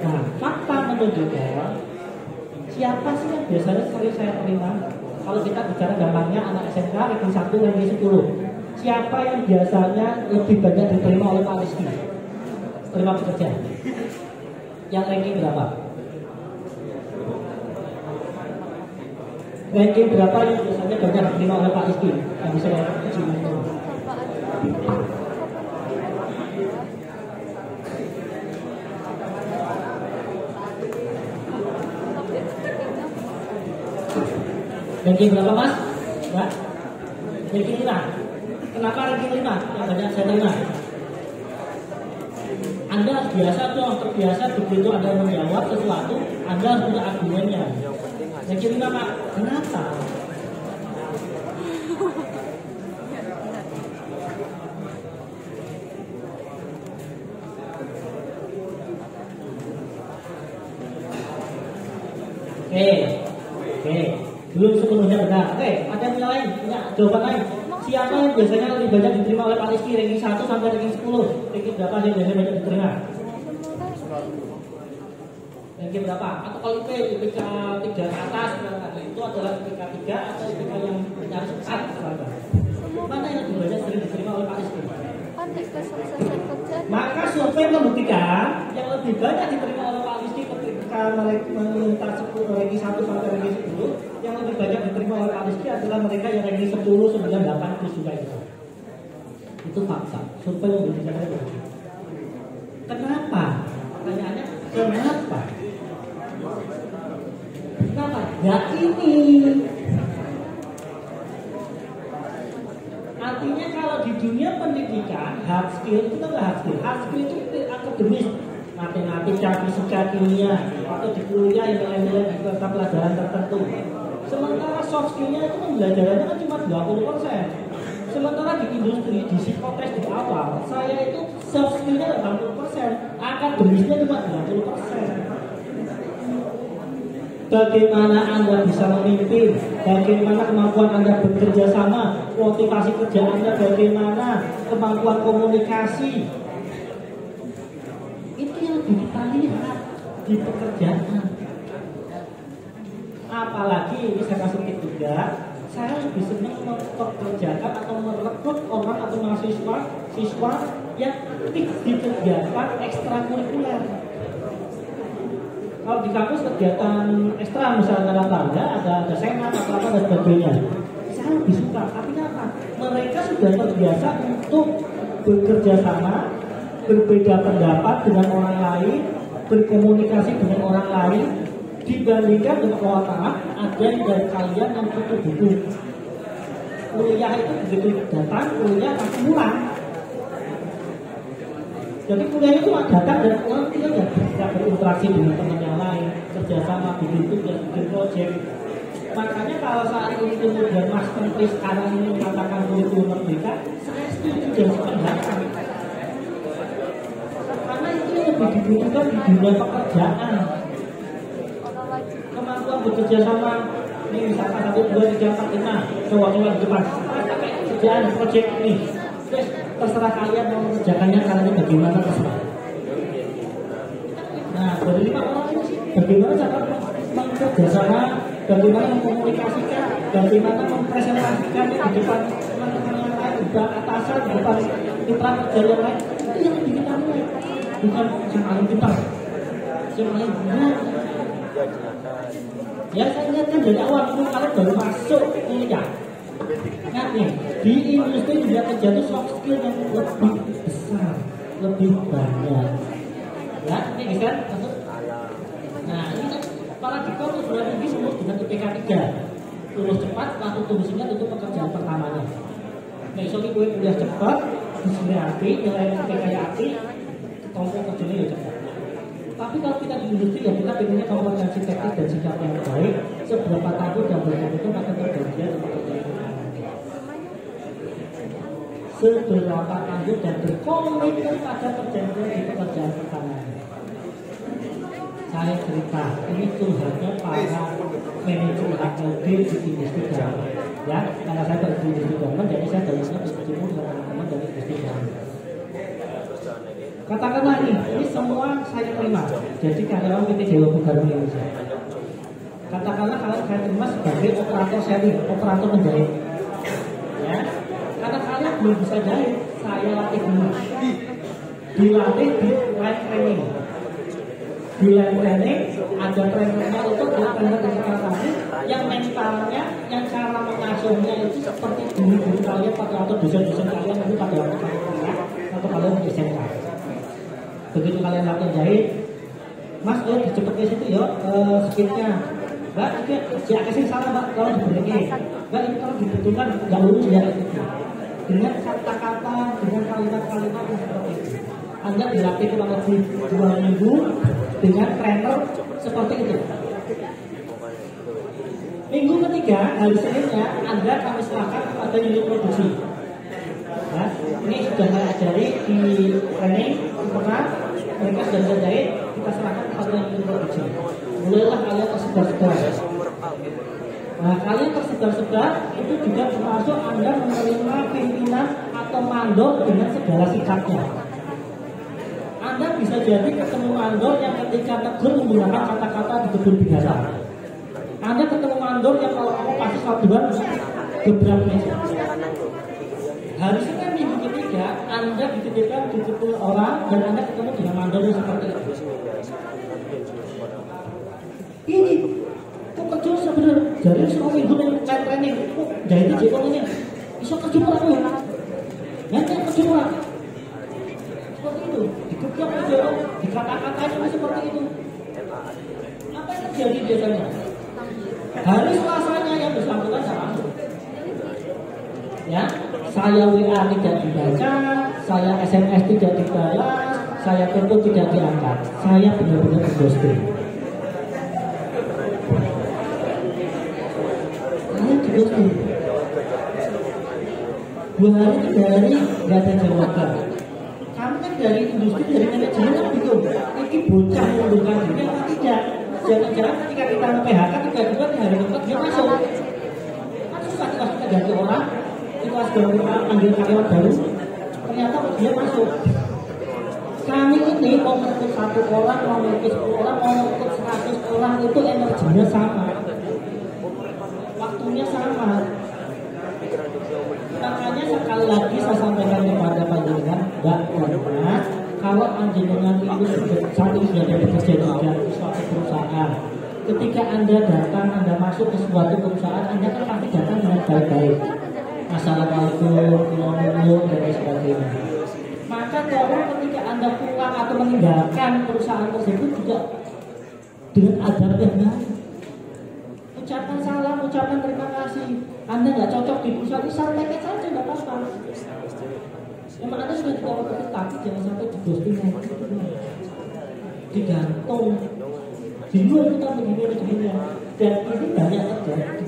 Nah, fakta menunjukkan siapa sih yang biasanya sering saya terima? Kalau kita bicara gampangnya anak SMK ranking 1, ranking 10. Siapa yang biasanya lebih banyak diterima oleh Pak Rizky? Terima pekerja. Yang ranking berapa? Ranking berapa yang biasanya banyak diterima oleh Pak Rizky? Yang bisa saya uji itu. Ranking berapa mas? Mbak? Ranking 5. Kenapa ranking 5? Yang banyak saya terima. Anda harus biasa dong, terbiasa begitu Anda menjawab sesuatu, Anda harus punya argumennya. Ranking 5 pak, kenapa? Oke. Belum sepenuhnya benar. Oke, ada yang lain? Punya jawaban lain? Siapa yang biasanya lebih banyak diterima oleh Pak Rizky? Ranking 1 sampai ranking 10. Ranking berapa yang biasanya banyak diterima? Ranking berapa? Atau kalau IPK 3 ke atas, itu adalah IPK 3 atau IPK yang nyaris 4. Mana yang lebih banyak sering diterima oleh Pak Rizky? Maka survei membuktikan yang lebih banyak diterima oleh Pak Rizky ketika melintas 10 ranking 1 sampai ranking 10, yang lebih banyak diterima oleh Pak Rizky adalah mereka yang ranking 10, 9, 8 plus juga itu. Itu fakta. Survei membuktikan itu. Kenapa? Pertanyaannya kenapa? Kenapa? Ya ini. Artinya kalau di dunia pendidikan hard skill itu kan hard skill. Hard skill itu akademis, matematika, fisika, kimia, atau di kuliah yang nilai-nilai di mata pelajaran tertentu. Sementara soft skillnya itu pembelajarannya kan cuma 20%. Sementara di industri, di psikotes di awal, saya itu soft skillnya 80%, akademisnya cuma 20%. Bagaimana Anda bisa memimpin, bagaimana kemampuan Anda bekerja sama, motivasi kerja Anda bagaimana, kemampuan komunikasi. Itu yang kita lihat di pekerjaan. Apalagi ini saya kasih tips. Sehingga saya lebih senang mempekerjakan atau merekrut orang atau siswa yang aktif di kegiatan ekstrakurikuler. Kalau di kampus kegiatan ekstra misalnya ada senat atau apa dan sebagainya, saya lebih suka. Tapi apa? Mereka sudah terbiasa untuk bekerja sama, berbeda pendapat dengan orang lain, berkomunikasi dengan orang lain, dibandingkan dengan maaf ada dari kalian yang butuh buku. Kuliah itu begitu datang, kuliah langsung pulang. Jadi kuliah itu datang dan pulang, kita tidak berinteraksi dengan teman yang lain, kerjasama, bikin tugas, bikin proyek. Makanya kalau saat ini kemudian Mas Menteri sekarang ini mengatakan kurikulum merdeka, saya setuju dan sependapat. Karena itu yang lebih dibutuhkan di dunia pekerjaan. Kemampuan bekerja sama, ini misalkan 1, 2, 3, 4, 5, cowok-cowok di depan. Kerjaan proyek ini, terus terserah kalian mau mengerjakannya caranya bagaimana terserah. Nah, dari 5 orang ini sih, bagaimana cara bekerja sama, bagaimana mengkomunikasikan, bagaimana mempresentasikan di depan teman-teman yang lain, di depan atasan, di depan mitra kerja yang lain, itu yang lebih kita mulai. Bukan yang paling pintar, yang paling benar. Ya saya ingatkan dari awal itu kalau baru masuk kuliah. Ingat nih, di industri dunia kerja itu soft skill yang lebih besar, lebih banyak. Ya, ini kan masuk. Nah, ini kan paradigma perguruan tinggi semua dengan IPK 3. Lulus cepat, langsung tulisnya itu pekerjaan pertamanya. Nah, soalnya gue kuliah cepat, hasilnya api, nilai IPK api, ketompo kerjanya ya cepat. Tapi kalau kita di industri ya kita pengennya kompetensi teknis dan sikap yang baik, seberapa tahun dan berapa itu akan terbagian pekerjaan pertama. Seberapa tangguh dan berkomitmen pada perjanjian di pekerjaan pertama. Saya cerita, ini curhatnya para manajer HLD di industri garment. Ya, karena saya dari industri garment, jadi saya belajarnya bertemu dengan teman-teman dari industri garment. Katakanlah ini semua saya terima. Jadi karyawan PT Dewa Garment Indonesia. Katakanlah kalian saya terima sebagai operator seri, operator menjahit. Ya, karena kalian belum bisa jahit, saya latih dulu. Dilatih di line training. Di line training ada trainernya itu adalah trainer dari yang mentalnya, yang cara mengasuhnya itu seperti guru-guru kalian atau dosen-dosen kalian itu pada waktu kuliah atau kalian di SMK. Begitu kalian latihan jahit, Mas ya dicepet ke situ ya speednya. Mbak, ini kasih salah Mbak kalau diberikan. Mbak ini kalau dibutuhkan nggak lurus ya itu. Dengan kata-kata, dengan kalimat-kalimat yang seperti itu. Anda dilatih kurang lebih 2 minggu dengan trainer seperti itu. Minggu ketiga, hari Seninnya Anda kami serahkan kepada unit produksi. Nah, ini sudah saya ajari di training, pernah mereka sudah bisa jahit, kita serahkan kepada unit produksi. Mulailah kalian tersebar-sebar. Nah, kalian tersebar-sebar itu juga termasuk Anda menerima pimpinan atau mandor dengan segala sikapnya. Anda bisa jadi ketemu mandor yang ketika tegur menggunakan kata-kata di kebun binatang. Anda ketemu mandor yang kalau kamu pasti saduan gebrak meja. Hari Senin minggu ketiga Anda dititipkan di 10 orang dan Anda ketemu dengan mandor yang seperti itu. Ini kok kerja sebenarnya jadi semua minggu yang training kok jadi jepang ini bisa kerja apa ya? Nanti kerja apa? Seperti itu dikejar kerja dikata-katain seperti itu. Apa yang terjadi biasanya? Hari Selasanya yang bersangkutan saya masuk. Ya, saya WA tidak dibaca, saya SMS tidak dibalas, saya telepon tidak diangkat. Saya benar-benar di-ghosting. Saya di-ghosting. 2 hari 3 hari nggak ada jawaban. Kami kan dari industri dari manajemen kan begitu. Ini bocah mundurkan diri atau tidak? Jangan-jangan ketika kita PHK tiba-tiba di hari keempat dia masuk. Kan susah kita ganti orang. Kita sudah panggil karyawan baru, ternyata dia masuk. Kami ini mau merekrut 1 orang, mau merekrut 10 orang, mau merekrut 100 orang itu energinya sama, waktunya sama. Makanya sekali lagi saya sampaikan kepada panjenengan, Mbak Warna, kalau panjenengan itu saat ini sudah bekerja di suatu perusahaan, ketika Anda datang, Anda masuk ke suatu perusahaan, Anda kan pasti datang dengan baik-baik. Assalamualaikum, dan lain sebagainya. Maka tolong ketika Anda pulang atau meninggalkan perusahaan tersebut juga dengan adab yang baik. Ucapan salam, ucapan terima kasih. Anda nggak cocok di perusahaan ini, sampaikan saja, nggak apa-apa. Memang Anda sudah tidak bekerja, tapi jangan sampai di ghosting lagi, digantung. Di luar kita begini. Dan ini banyak terjadi.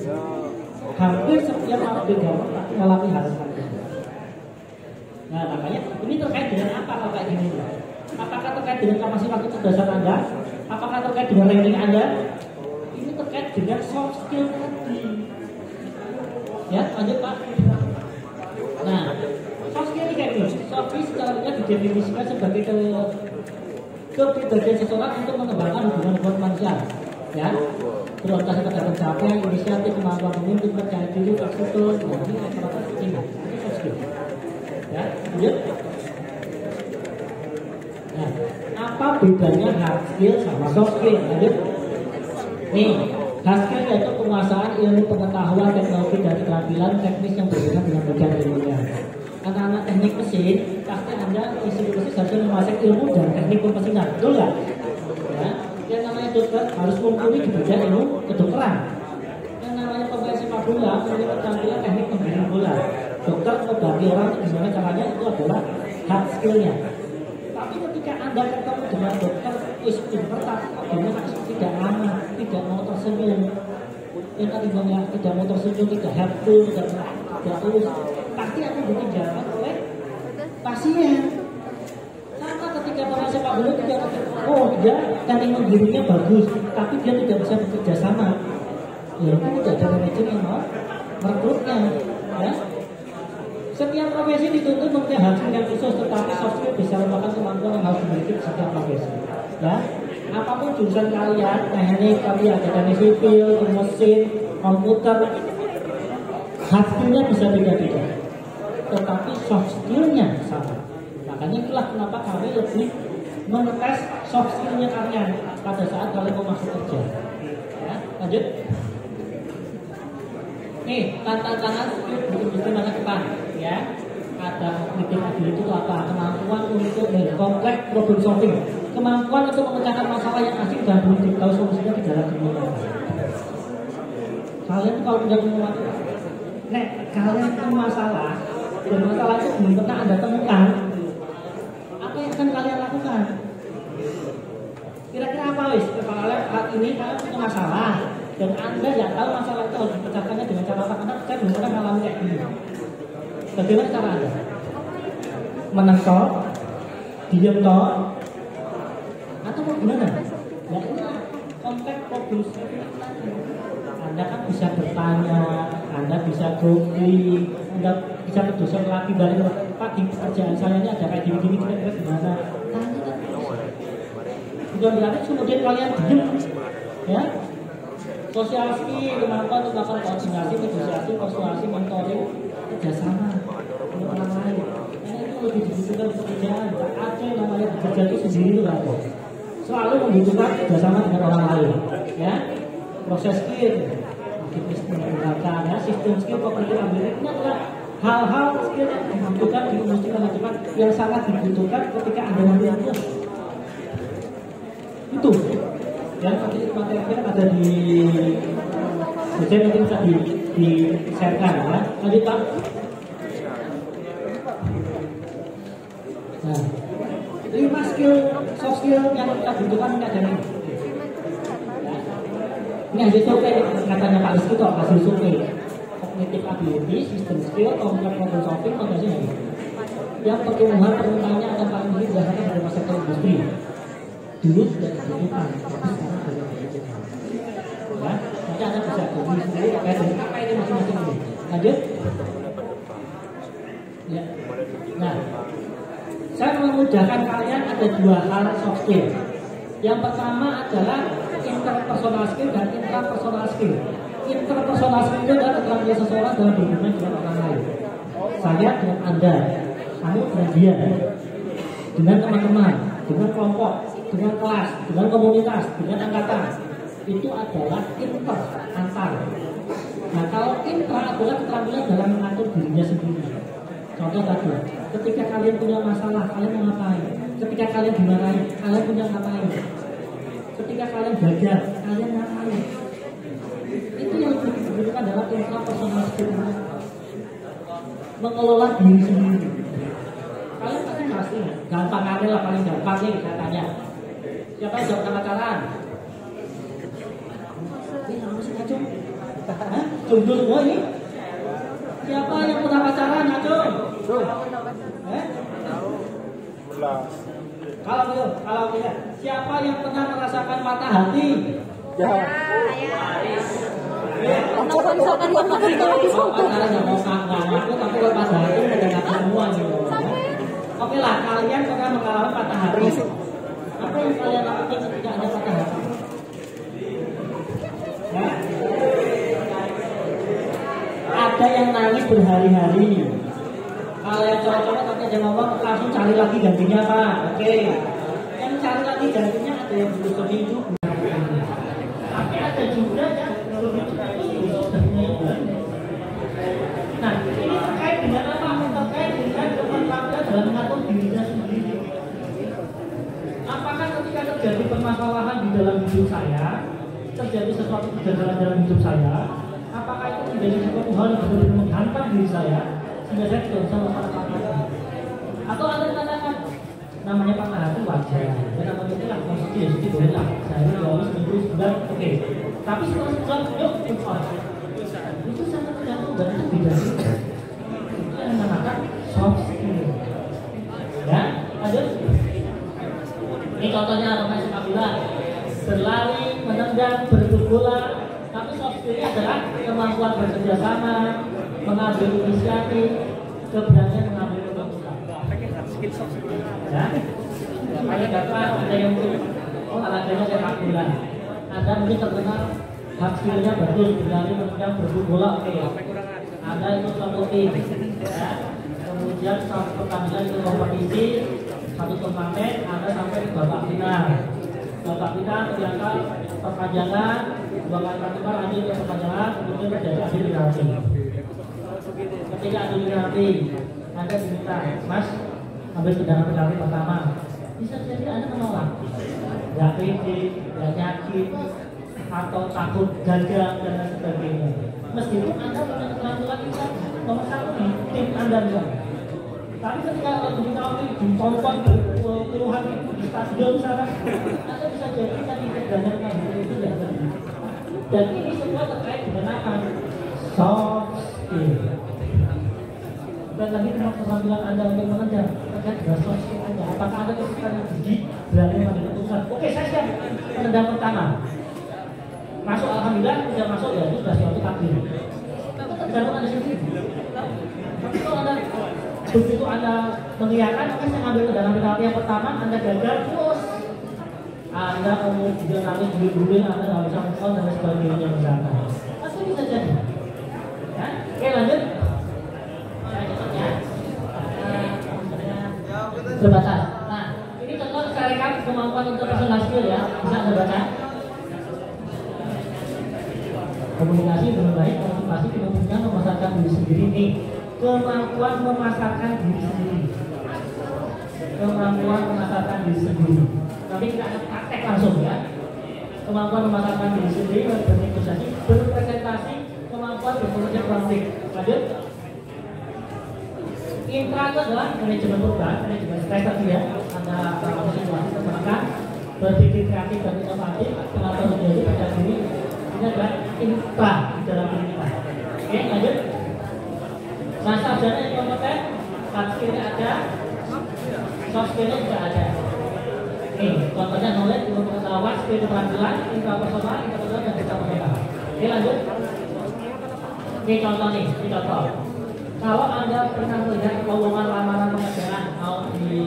Hampir setiap orang beragama mengalami hal seperti ini. Nah, makanya ini terkait dengan apa kalau kayak gini? Apakah terkait dengan kapasitas kecerdasan Anda? Apakah terkait dengan ranking Anda? Ini terkait dengan soft skill tadi. Ya, lanjut Pak. Nah, soft skill ini kayak gini. Soft skill secara umum didefinisikan sebagai kepribadian seseorang untuk mengembangkan hubungan manusia. Ya, berorientasi pada pencapaian, inisiatif, kemampuan memimpin, percaya diri, fleksibel, ini rata-rata ini soft skill. Ya, lanjut. Nah, apa bedanya hard skill sama soft skill? Lanjut. Nih, hard skill yaitu penguasaan ilmu pengetahuan, teknologi, dan keterampilan teknis yang berhubungan dengan bidang ilmunya. Anak-anak teknik mesin, pasti Anda isi mesin harus menguasai ilmu dan teknik pemesinan, betul nggak? Ya, yang namanya dokter harus mumpuni di bidang ilmu kedokteran. Yang namanya pemain sepak bola memiliki keterampilan teknik pemberian bola. Dokter mengobati orang gimana caranya itu adalah hard skillnya. Tapi ketika Anda ketemu dengan dokter pinter tapi dia tidak ramah, tidak mau tersenyum, yang tadi bilang tidak mau tersenyum, tidak helpful, tidak tulus, pasti akan ditinggalkan oleh pasien. Sama ketika pemain sepak bola tidak, dia teknik mendirinya bagus, tapi dia tidak bisa bekerja sama. Ya itu tidak ada manajer yang mau merekrutnya. Ya. Setiap profesi dituntut mempunyai hal yang khusus, tetapi soft skill bisa merupakan kemampuan yang harus dimiliki di setiap profesi. Ya, apapun jurusan kalian, teknik kalian, teknik sipil, mesin, komputer, hard skillnya bisa beda-beda, tetapi soft skillnya sama. Makanya itulah kenapa kami lebih mengetes soft skillnya kalian pada saat kalian mau masuk kerja. Ya, lanjut. Nih, tantangan skill industri masa depan, ya. Ada cognitive ability itu apa? Kemampuan untuk kompleks problem solving, kemampuan untuk memecahkan masalah yang asing dan belum diketahui solusinya di dalam dunia. Kalian kalau menjadi matematika, kalian punya masalah dan masalah itu belum pernah Anda temukan, apa yang akan kalian lakukan? Kira-kira apa wis? Kalau kalian saat ini kalian punya masalah dan Anda tidak tahu masalah itu harus dipecahkannya dengan cara apa? Karena saya belum pernah mengalami kayak gini. Bagaimana cara Anda? Menengok, diam toh, atau bagaimana? Ya inilah konteks problem solving. Anda kan bisa bertanya, Anda bisa googling, Anda bisa ke dosen lagi balik, Pak di pekerjaan saya ini ada kayak gini-gini, kira-kira gimana? Tanya kan. Bukan berarti kemudian kalian diam, ya. Sosial skill, kemampuan untuk melakukan koordinasi, negosiasi, persuasi, mentoring, kerjasama dengan orang lain. Karena itu lebih dibutuhkan pekerjaan. Tak ada yang namanya bekerja itu sendiri itu nggak ada. Selalu membutuhkan kerjasama dengan orang lain. Ya, proses skill, menggunakan ya, sistem skill, kognitif ability ini adalah hal-hal skill yang dibutuhkan di industri manajemen yang sangat dibutuhkan ketika Anda nanti lulus. Itu. Dan nanti materi ada di dosen nanti bisa di-sharekan ya. Lanjut Pak. Nah, 5 skill, soft skill yang kita butuhkan ini ada ini. Ya. Ini hasil survei katanya Pak Rizky kok, hasil survei cognitive ability, system skill, complex problem solving, fondasinya ini. Yang pertumbuhan permintaannya akan paling tinggi berdasarkan dari sektor industri. Dulu tidak dibutuhkan, tapi sekarang sudah dibutuhkan. Ya, nanti Anda bisa beli sendiri terkait dengan apa ini masing-masing ini. Lanjut. Ya. Nah, saya memudahkan kalian ada 2 hal soft skill. Yang pertama adalah interpersonal skill dan intrapersonal skill. Interpersonal skill itu adalah keterampilan seseorang dalam berhubungan dengan orang lain. Saya dengan Anda, kamu dengan dia, dengan teman-teman, dengan kelompok, dengan kelas, dengan komunitas, dengan angkatan. Itu adalah inter, antar. Nah, kalau intra adalah keterampilan dalam mengatur dirinya sendiri. Contoh tadi, ketika kalian punya masalah, kalian mau ngapain? Ketika kalian dimarahin, kalian punya ngapain? Ketika kalian gagal, kalian ngapain? Itu yang dibutuhkan dalam intrapersonal skill, mengelola diri sendiri. Kalian pasti gampang aja lah, paling gampang nih saya tanya. Siapa yang jawab pacaran? Ini kamu sih Acung? Jomblo semua ini? Siapa yang pernah pacaran Acung? Kalau tidak, siapa yang pernah merasakan patah hati? Ya. Kalau misalkan yang makan kalau disuruh. Nggak mau ngaku, tapi kalau patah hati mendengar semua gitu. Oke lah, kalian pernah mengalami patah hati. Apa yang kalian lakukan ketika ada patah hati? Ya? Ada yang nangis berhari-hari. Kalau yang cowok-cowok tapi ada ngomong langsung cari lagi gantinya Pak. Oke. Yang cari lagi gantinya ada yang butuh seminggu. Tapi ada juga yang nah, ini terkait dengan apa? Terkait dengan keterampilan dalam mengatur dirinya sendiri. Apakah ketika terjadi permasalahan di dalam hidup saya, terjadi sesuatu kegagalan dalam hidup saya, apakah itu menjadi sesuatu hal yang benar-benar menghantam diri saya sehingga saya tidak bisa melakukan apa-apa? Atau Anda mengatakan namanya patah hati wajar, dan namanya itu lah positif, boleh lah. Saya ini seminggu sebulan, oke. Tapi setelah sebulan, yuk, itu sangat tergantung dan itu beda. Itu yang dinamakan soft skill. Ya, lanjut. Ini contohnya pemain sepak bola, berlari, menendang, berebut bola. Tapi soft skill adalah kemampuan bekerja sama, mengambil inisiatif, keberanian mengambil keputusan. Ya, paling gampang ada yang mungkin olahraganya sepak bola. Ada mungkin terkenal hard skillnya bagus, berlari, menendang, berebut bola, oke. Ada itu suatu tim, ya. Kemudian satu pertandingan itu kompetisi, satu turnamen, ada sampai babak final. Babak final ternyata perpanjangan, dua kali pertemuan lanjut ke perpanjangan, kemudian terjadi adu penalti. Ketika adu penalti, Anda diminta, Mas, ambil tendangan penalti pertama. Bisa jadi Anda menolak, nggak pede, nggak yakin, atau takut gagal dan lain sebagainya. Meskipun Anda punya keterampilan itu nomor satu di tim Anda juga. Tapi ketika adu penalti ditonton puluhan ribu di stadion sana, Anda bisa jadi tadi kegagalan itu tidak terjadi. Dan ini semua terkait dengan apa? Soft skill. Bukan lagi tentang keterampilan Anda untuk mengejar, terkait dengan soft skill Anda. Apakah Anda kesukaan yang gigi, berani mengambil keputusan? Oke, saya siap menendang pertama. Masuk, alhamdulillah, tidak masuk ya itu sudah suatu takdir. Tergantung Anda sendiri. Tapi kalau Anda begitu Anda mengiyakan, maka saya ambil tendangan penalti yang pertama, Anda gagal, terus Anda kemudian nanti dulu-dulu Anda nggak bisa move on dan sebagainya misalkan. Pasti bisa jadi. Ya? Oke, lanjut. Saya contohnya terbatas. Nah, ini contoh syarikat kemampuan untuk personal skill ya, bisa Anda baca. Komunikasi dengan baik, motivasi, kemampuan memasarkan diri sendiri nih. Kemampuan memasarkan diri sendiri. Kemampuan memasarkan diri sendiri. Tapi kita akan praktek langsung ya. Kemampuan memasarkan diri sendiri, bernegosiasi, berpresentasi, kemampuan bekerja konflik. Lanjut. Intra itu adalah manajemen beban, manajemen stres tadi ya. Anda mengalami situasi tertekan, berpikir kreatif dan inovatif, kemampuan menjadi percaya diri. Ini adalah intra di dalam diri kita. Oke, lanjut. Nah, sarjana yang kompeten, hard skill-nya ada, soft skill-nya juga ada. Nih, contohnya knowledge, ilmu pengetahuan, skill keterampilan, intrapersonal, interpersonal, dan interpersonal. Oke, lanjut. Ini contoh nih, ini contoh. Kalau Anda pernah melihat lowongan lamaran pekerjaan mau di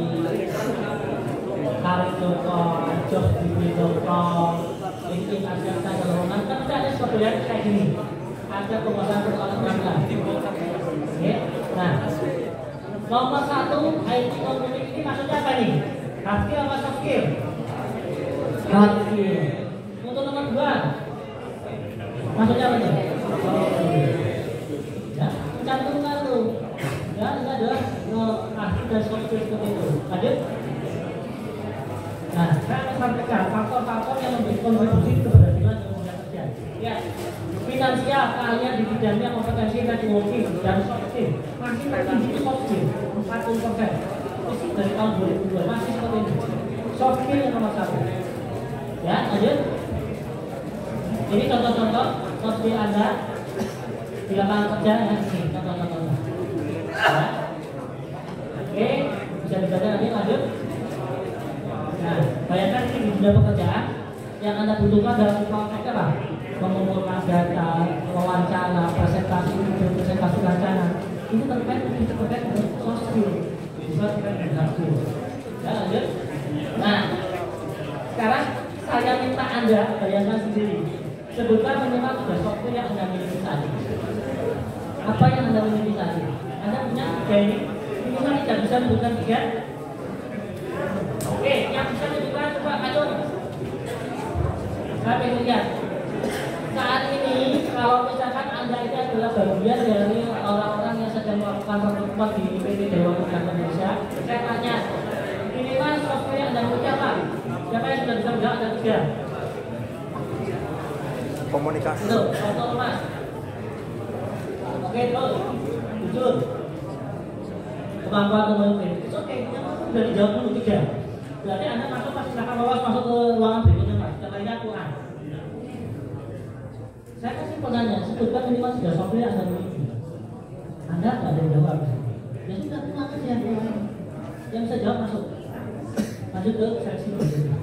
Karir.com, Jobs.com, LinkedIn, ada lowongan, kan ada seperti yang kayak gini. ada pembahasan persoalan kerangka. Oke, nah nomor 1 IT computing ini maksudnya apa nih? Hard skill apa soft skill? Hard skill. Untuk nomor 2 maksudnya apa nih? Ya, cantumkan tuh. Ya, ini adalah ahli dan soft skill seperti itu. Lanjut. Nah, saya akan sampaikan faktor-faktor yang memberi kontribusi keberhasilan dunia kerja. Ya, finansial, keahlian di bidangnya, kompetensi, networking, dan soft skill. Masih tertinggi itu soft skill, 40%. Itu dari tahun 2002 masih seperti ini. Soft skill yang nomor 1. Ya, lanjut. Ini contoh-contoh soft skill Anda di lapangan kerja ya, ini contoh-contohnya. Ya. Oke, bisa dibaca nanti, lanjut. Nah, bayangkan ini di dunia pekerjaan yang Anda butuhkan dalam konteks apa? Mengumpulkan data, wawancara, presentasi rencana. Itu terkait dengan soft skill, bukan terkait dengan hard skill. Ya, lanjut. Nah, sekarang saya minta Anda bayangkan sendiri. Sebutkan minimal 3 soft skill yang Anda miliki saat ini. Apa yang Anda miliki saat ini? Anda punya 3 ini, minimal tidak bisa menyebutkan 3. Oke, yang bisa dibuka coba kacung. Saya ingin lihat. Saat ini kalau misalkan Anda itu adalah bagian dari orang-orang yang sedang melakukan rekrutmen di PT Dewa Pegadaian Indonesia, saya tanya, minimal software yang Anda punya apa? Siapa yang sudah bisa menjawab? Ada 3. Komunikasi. Itu, contoh Mas. Oke, terus. Jujur. Kemampuan memimpin. Itu oke, yang sudah dijawab dulu 3. Berarti Anda masuk pas silakan lolos masuk ke ruangan berikutnya Mas. Yang lainnya Quran. Saya kasih pertanyaan, sebutkan minimal 3 software yang Anda miliki. Anda tidak ada yang jawab. Ya sudah, pulang aja. Yang bisa jawab masuk. Lanjut ke seleksi berikutnya.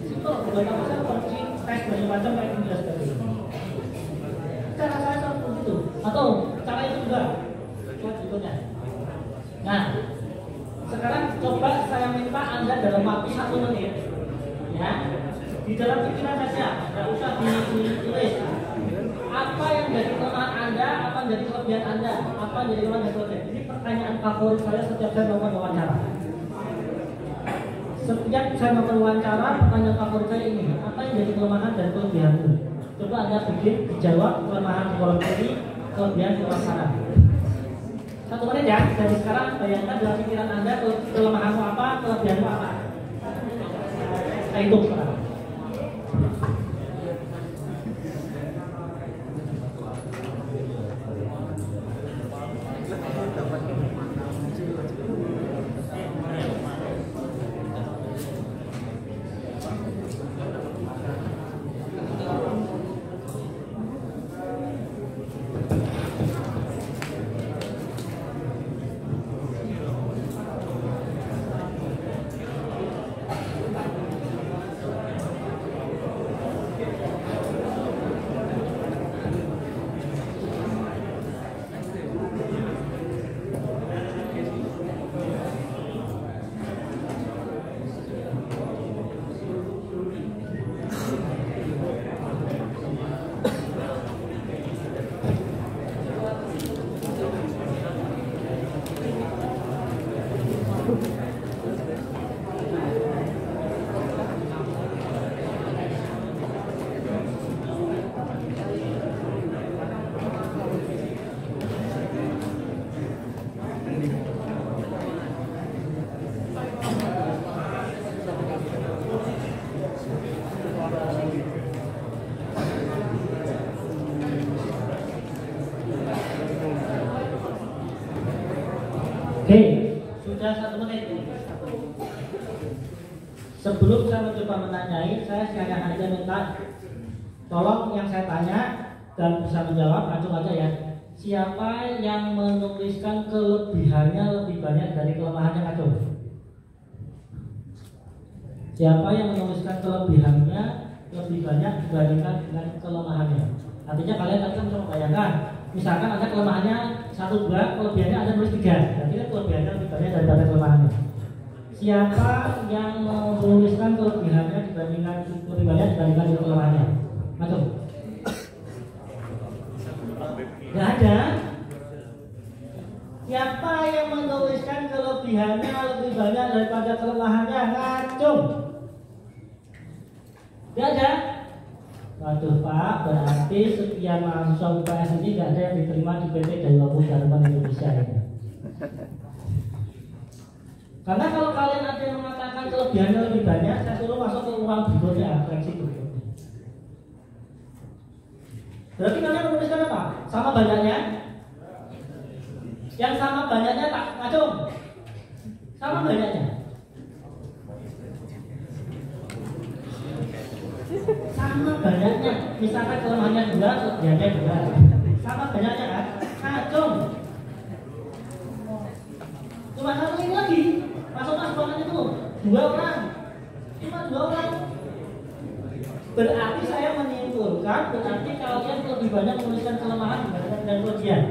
Simpel, buat apa saya kunci tes macam-macam kayak ini dan sebagainya. Cara saya seperti itu. Atau cara itu juga. Lihat berikutnya. Nah, sekarang coba saya minta Anda dalam waktu 1 menit, ya, di dalam pikiran saja, tidak usah ditulis. Apa yang jadi kelemahan Anda, apa yang jadi kelebihan Anda, apa yang jadi kelemahan dan kelebihan. Ini pertanyaan favorit saya setiap saya melakukan wawancara. Setiap saya melakukan wawancara, pertanyaan favorit saya ini, apa yang jadi kelemahan dan kelebihanmu? Coba Anda bikin, dijawab kelemahan di kolom kiri, kelebihan di kolom kanan. 1 menit ya, dari sekarang bayangkan dalam pikiran Anda kelemahanmu apa, kelebihanmu apa. Saya hitung sekarang. Oke, sudah 1 menit. Sebelum saya mencoba menanyai, saya sekarang aja minta tolong yang saya tanya dan bisa menjawab, langsung aja ya. Siapa yang menuliskan kelebihannya lebih banyak dari kelemahannya, Kacung? Siapa yang menuliskan kelebihannya lebih banyak dibandingkan dengan kelemahannya? Artinya kalian nanti bisa membayangkan, misalkan ada kelemahannya 1, 2, kelebihannya ada nulis 3. Berarti kan kelebihannya lebih banyak daripada kelemahannya. Siapa yang menuliskan kelebihannya lebih banyak dibandingkan dengan kelemahannya? Masuk. Siapa yang menuliskan kelebihannya lebih banyak daripada kelemahannya? Ngacung. Tidak ada? Waduh Pak, berarti sekian mahasiswa UPS ini tidak ada yang diterima di PT Daiwa Darman Indonesia ini. Karena kalau kalian ada yang mengatakan kelebihannya lebih banyak, saya suruh masuk ke ruang berikutnya, reaksi berikutnya. Berarti kalian menuliskan apa? Sama banyaknya? Yang sama banyaknya tak ngacung? Sama banyaknya? Sama banyaknya. Misalkan kelemahannya 2, kelebihannya 2. Sama banyaknya kan? Ngacung. Cuma satu ini lagi. Masuk masukan itu 2 orang. Cuma 2 orang. Berarti saya menyimpulkan, berarti kalian lebih banyak menuliskan kelemahan dibandingkan dengan kelebihan.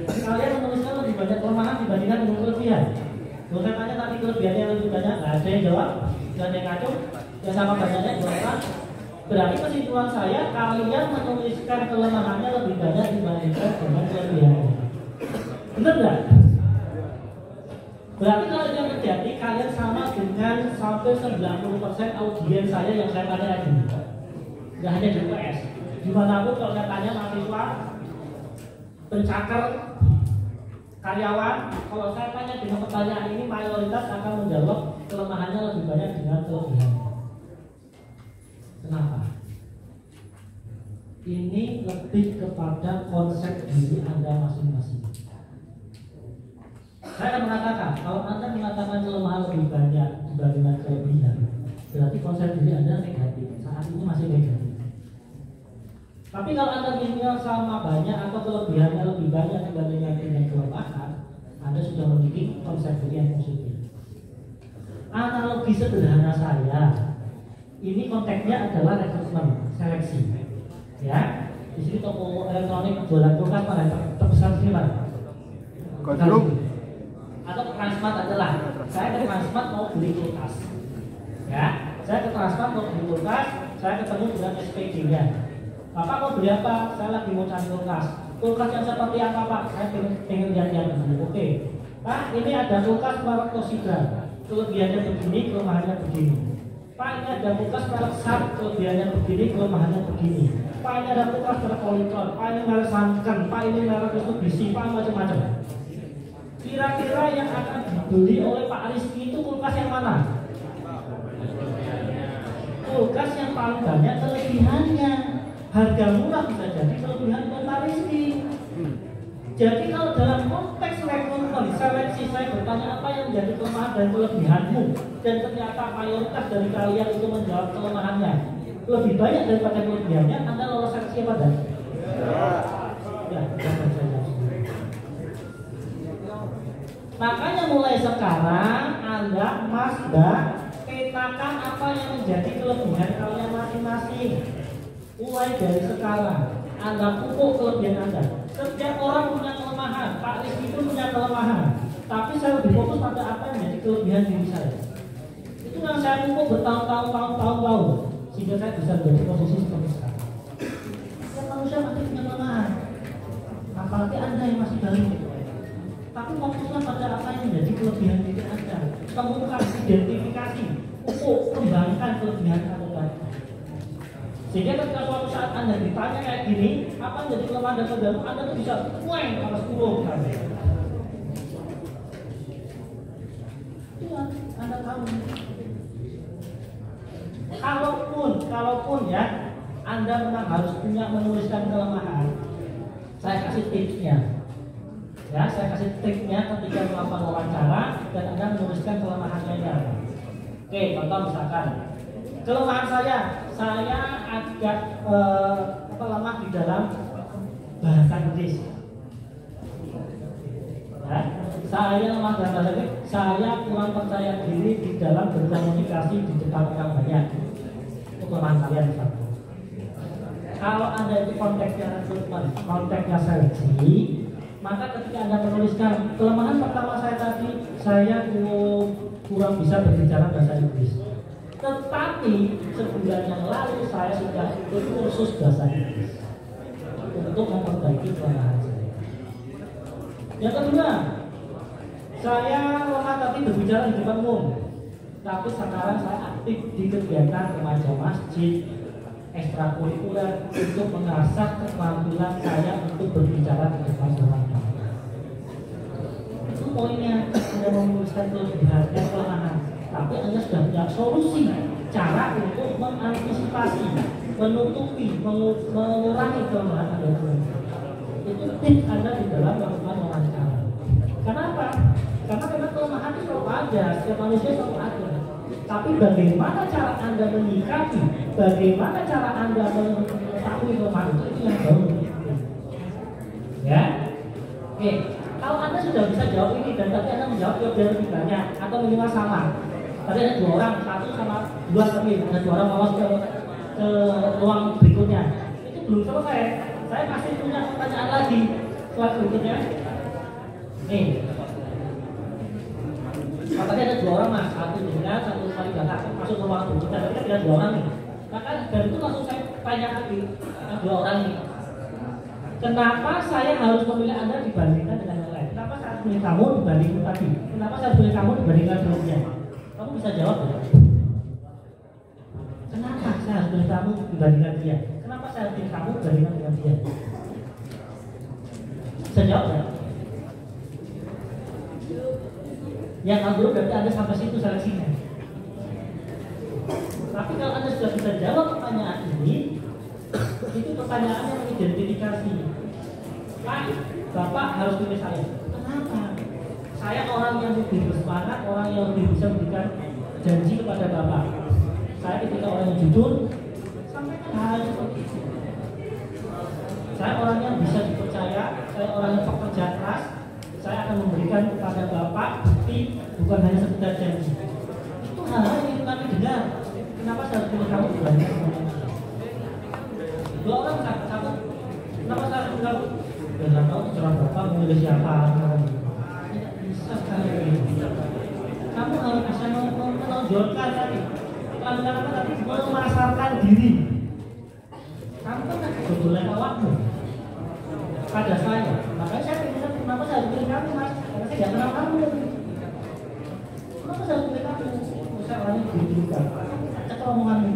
Kalian menuliskan lebih banyak kelemahan dibandingkan dengan kelebihan. Bukan tanya tadi kelebihannya lebih banyak, nggak ada yang jawab, nggak ada yang ngacung, ya sama banyaknya 2 orang. Berarti kesimpulan saya, kalian menuliskan kelemahannya lebih banyak dibandingkan dengan kelebihannya. Benar nggak? Berarti kalau yang terjadi, kalian sama dengan sampai 90% audiens saya yang saya tanya tadi. Nggak hanya di UPS. Dimanapun kalau saya tanya mahasiswa, pencakar, karyawan, kalau saya tanya dengan pertanyaan ini, mayoritas akan menjawab kelemahannya lebih banyak dengan kelebihannya. Kenapa? Ini lebih kepada konsep diri Anda masing-masing. Saya akan mengatakan, kalau Anda mengatakan kelemahan lebih banyak dibandingkan kelebihan, berarti konsep diri Anda negatif. Saat ini masih negatif. Tapi kalau Anda bilang sama banyak atau kelebihannya lebih banyak dibandingkan dengan kelemahan, Anda sudah memiliki konsep diri yang positif. Analogi sederhana saya, ini konteksnya adalah rekrutmen, seleksi. Ya, di sini toko elektronik jualan kulkas pada terbesar sini Pak. Kontrol. Atau Transmart adalah saya ke Transmart mau beli kulkas. Ya, saya ke Transmart mau beli kulkas, saya ketemu dengan SPG-nya. Bapak mau beli apa? Saya lagi mau cari kulkas. Kulkas yang seperti apa Pak? Saya pengen lihat-lihat dulu. Oke. Pak, ini ada kulkas merek Toshiba. Kelebihannya begini, kelemahannya begini. Pak, ini ada kulkas merek Sharp. Kelebihannya begini, kelemahannya begini. Pak, ini ada kulkas merek Polytron. Pak, ini merek Sanken. Pak, ini merek Mitsubishi. Pak, macam-macam. Kira-kira yang akan dibeli oleh Pak Rizky itu kulkas yang mana? Kulkas yang paling banyak kelebihannya. Harga murah bisa jadi kelebihan Pak Rizky. Jadi kalau dalam konteks rekrutmen seleksi, saya bertanya apa yang menjadi kelemahan dan kelebihanmu, dan ternyata mayoritas dari kalian itu menjawab kelemahannya lebih banyak daripada kelebihannya, Anda lolos seleksi apa tidak? Ya, jangan saja. Makanya mulai sekarang Anda, Mas, Mbak, petakan apa yang menjadi kelebihan kalian masing-masing. Mulai dari sekarang Anda pupuk kelebihan Anda. Setiap orang punya kelemahan, Pak Rizky pun punya kelemahan. Tapi saya lebih fokus pada apa yang menjadi kelebihan diri saya. Itu yang saya pupuk bertahun-tahun, sehingga saya bisa menjadi posisi seperti sekarang. Setiap manusia masih punya kelemahan, apalagi Anda yang masih baru. Tapi fokuslah pada apa yang menjadi kelebihan diri Anda. Temukan, identifikasi, pupuk, kembangkan kelebihan Anda. Sehingga ketika suatu saat Anda ditanya kayak gini, apa yang jadi kelemahan dan kelebihan Anda tuh bisa weng atas 10 kan? Iya, Anda tahu. Kalaupun ya, Anda memang harus punya menuliskan kelemahan, saya kasih tipsnya. Ya, saya kasih triknya ketika melakukan wawancara dan Anda menuliskan kelemahannya ya. Oke, contoh misalkan kelemahan saya agak lemah di dalam bahasa Inggris. Ya, saya lemah dalam bahasa Inggris, saya kurang percaya diri di dalam berkomunikasi di depan orang banyak. Itu kelemahan kalian misalkan. Kalau Anda itu konteksnya rekrutmen, konteksnya seleksi, maka ketika Anda menuliskan kelemahan pertama saya tadi, saya kurang bisa berbicara bahasa Inggris. Tetapi sebulan yang lalu saya sudah ikut kursus bahasa Inggris untuk memperbaiki kelemahan saya. Yang kedua, saya lemah tapi berbicara di depan umum. Tapi sekarang saya aktif di kegiatan remaja masjid, ekstrakurikuler untuk mengasah kemampuan saya untuk berbicara di depan orang. Itu poinnya, Anda memutuskan kelebihan dan kelemahan, tapi Anda sudah punya solusi, cara untuk mengantisipasi, menutupi, mengurangi kelemahan Anda. Itu tips Anda di dalam melakukan wawancara. Kenapa? Karena memang kelemahan itu selalu ada, setiap manusia selalu ada. Tapi bagaimana cara Anda menyikapi, bagaimana cara Anda mengetahui kelemahan itu yang baru. Ya, oke. Kalau Anda sudah bisa jawab ini dan tadi Anda menjawab jawaban lebih banyak atau minimal sama. Tadi ada 2 orang, 1 sama 2 tapi ada 2 orang lolos ke ruang berikutnya. Itu belum selesai. Saya masih punya pertanyaan lagi. Slide berikutnya. Nih. Tadi ada 2 orang mas, 1 dengan 1 kali gak masuk ke ruang berikutnya. Tapi kan ada 2 orang nih. Maka dari itu langsung saya tanya lagi 2 orang ini. Kenapa saya harus memilih Anda dibandingkan dengan yang lain? Kenapa saya harus memilih kamu dibandingkan tadi? Kenapa saya harus memilih kamu dibandingkan sebelumnya? Kamu bisa jawab ya? Kenapa saya harus memilih kamu dibandingkan dia? Kenapa saya harus memilih kamu dibandingkan dengan dia? Bisa jawab ya? Yang dulu berarti Anda sampai situ seleksinya. Tapi kalau Anda sudah bisa jawab pertanyaan ini, itu pertanyaan yang mengidentifikasi. Pak, Bapak harus pilih saya. Kenapa? Saya orang yang lebih bersemangat, orang yang lebih bisa memberikan janji kepada Bapak. Saya ketika orang yang jujur, sampaikan hal seperti itu. Saya orang yang bisa dipercaya, saya orang yang pekerja keras. Saya akan memberikan kepada Bapak bukti, bukan hanya sekedar janji. Itu hal-hal yang kami dengar. Kenapa saya harus pilih kamu dibandingkan dengan 2 orang satu. Kenapa saya harus kamu? Ya nggak tahu terserah Bapak memilih siapa. Tidak bisa sekali ini. Kamu harus bisa menonjolkan tadi. Pelanggaran apa tadi? Memasarkan diri. Kamu kan kebetulan awakmu pada saya. Makanya saya pikir kenapa saya harus pilih kamu mas? Karena saya tidak kenal kamu. Kenapa saya harus pilih kamu? Saya orangnya begitu juga. Cek omonganmu.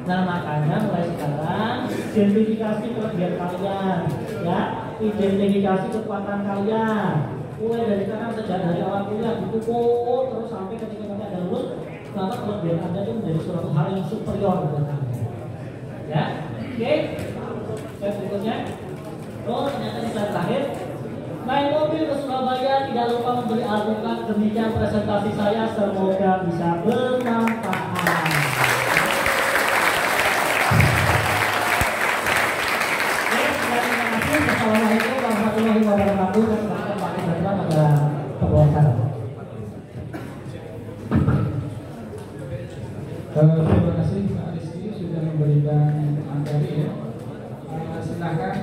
Nah makanya mulai sekarang identifikasi kelebihan kalian, ya, identifikasi kekuatan kalian. Mulai dari sekarang sejak dari awal kuliah dipupuk terus sampai ketika nanti ada lulus, maka kelebihan Anda itu menjadi suatu hal yang superior buat Anda. Ya, oke. Slide berikutnya. Oh ternyata di slide terakhir. Naik mobil ke Surabaya, tidak lupa membeli alpukat. Demikian presentasi saya, semoga bisa bermanfaat. Assalamualaikum warahmatullahi wabarakatuh. Dan silakan Pak Ibrahim pada pembawa acara. Terima kasih Pak Rizky sudah memberikan materi ya. Silakan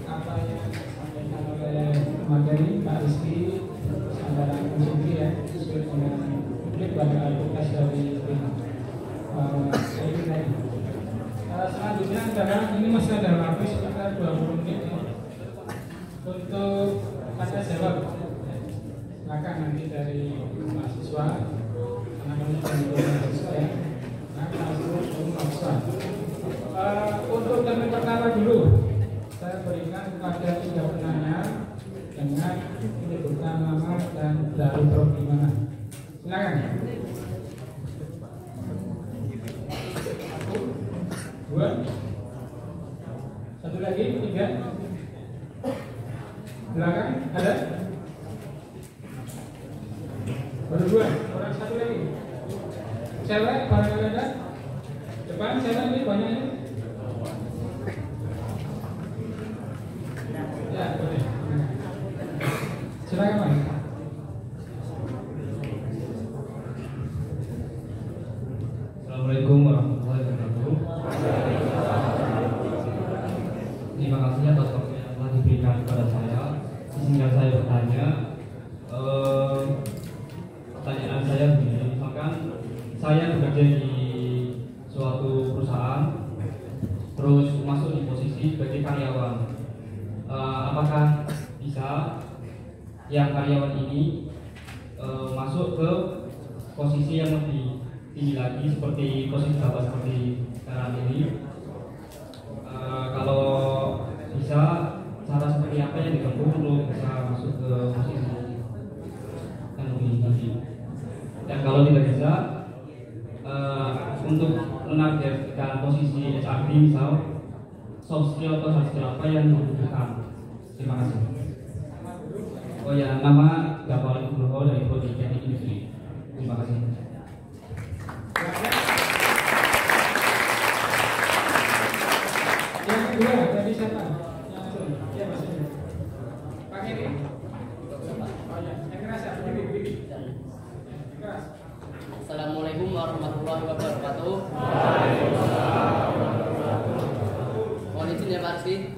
apa yang disampaikan oleh materi Pak Rizky saudara konsumsi ya sesuai dengan publik pada tugas dari selanjutnya adalah ini masih ada waktu sekitar 20 menit ya, untuk tanya jawab. Silakan nanti dari mahasiswa, anak-anak dan mahasiswa ya. Untuk termin pertama dulu, saya berikan kepada 3 penanya dengan menyebutkan nama dan dari prodi mana. Silakan. 1, 2, 1 lagi, 3. Silakan, ada? Baru 2, orang 1 lagi. Cewek, barangkali ada? Depan, cewek ini banyak ini. Ya, boleh. Silakan Mas. Assalamualaikum warahmatullahi wabarakatuh. Terima kasih atas waktu yang telah diberikan kepada saya. Sehingga saya bertanya, pertanyaan saya begini, misalkan saya bekerja di suatu perusahaan, terus masuk di posisi sebagai karyawan. apakah bisa yang karyawan ini masuk ke posisi yang lebih tinggi lagi seperti posisi bapak seperti sekarang ini? Kalau bisa, cara seperti apa yang ditempuh untuk bisa masuk ke posisi yang lebih tinggi? Dan kalau tidak bisa, untuk menargetkan posisi HRD misal, soft skill atau hard skill apa yang dibutuhkan? Terima kasih. Oh ya, nama Bapak Nugroho dari Prodi Teknik Industri. Terima kasih. Yang kedua dari siapa? Langsung. Ya Mas. Pak Heri. Oh ya, yang keras ya. Bibi. Keras. Assalamualaikum warahmatullahi wabarakatuh. Mohon izin ya Pak Rizky,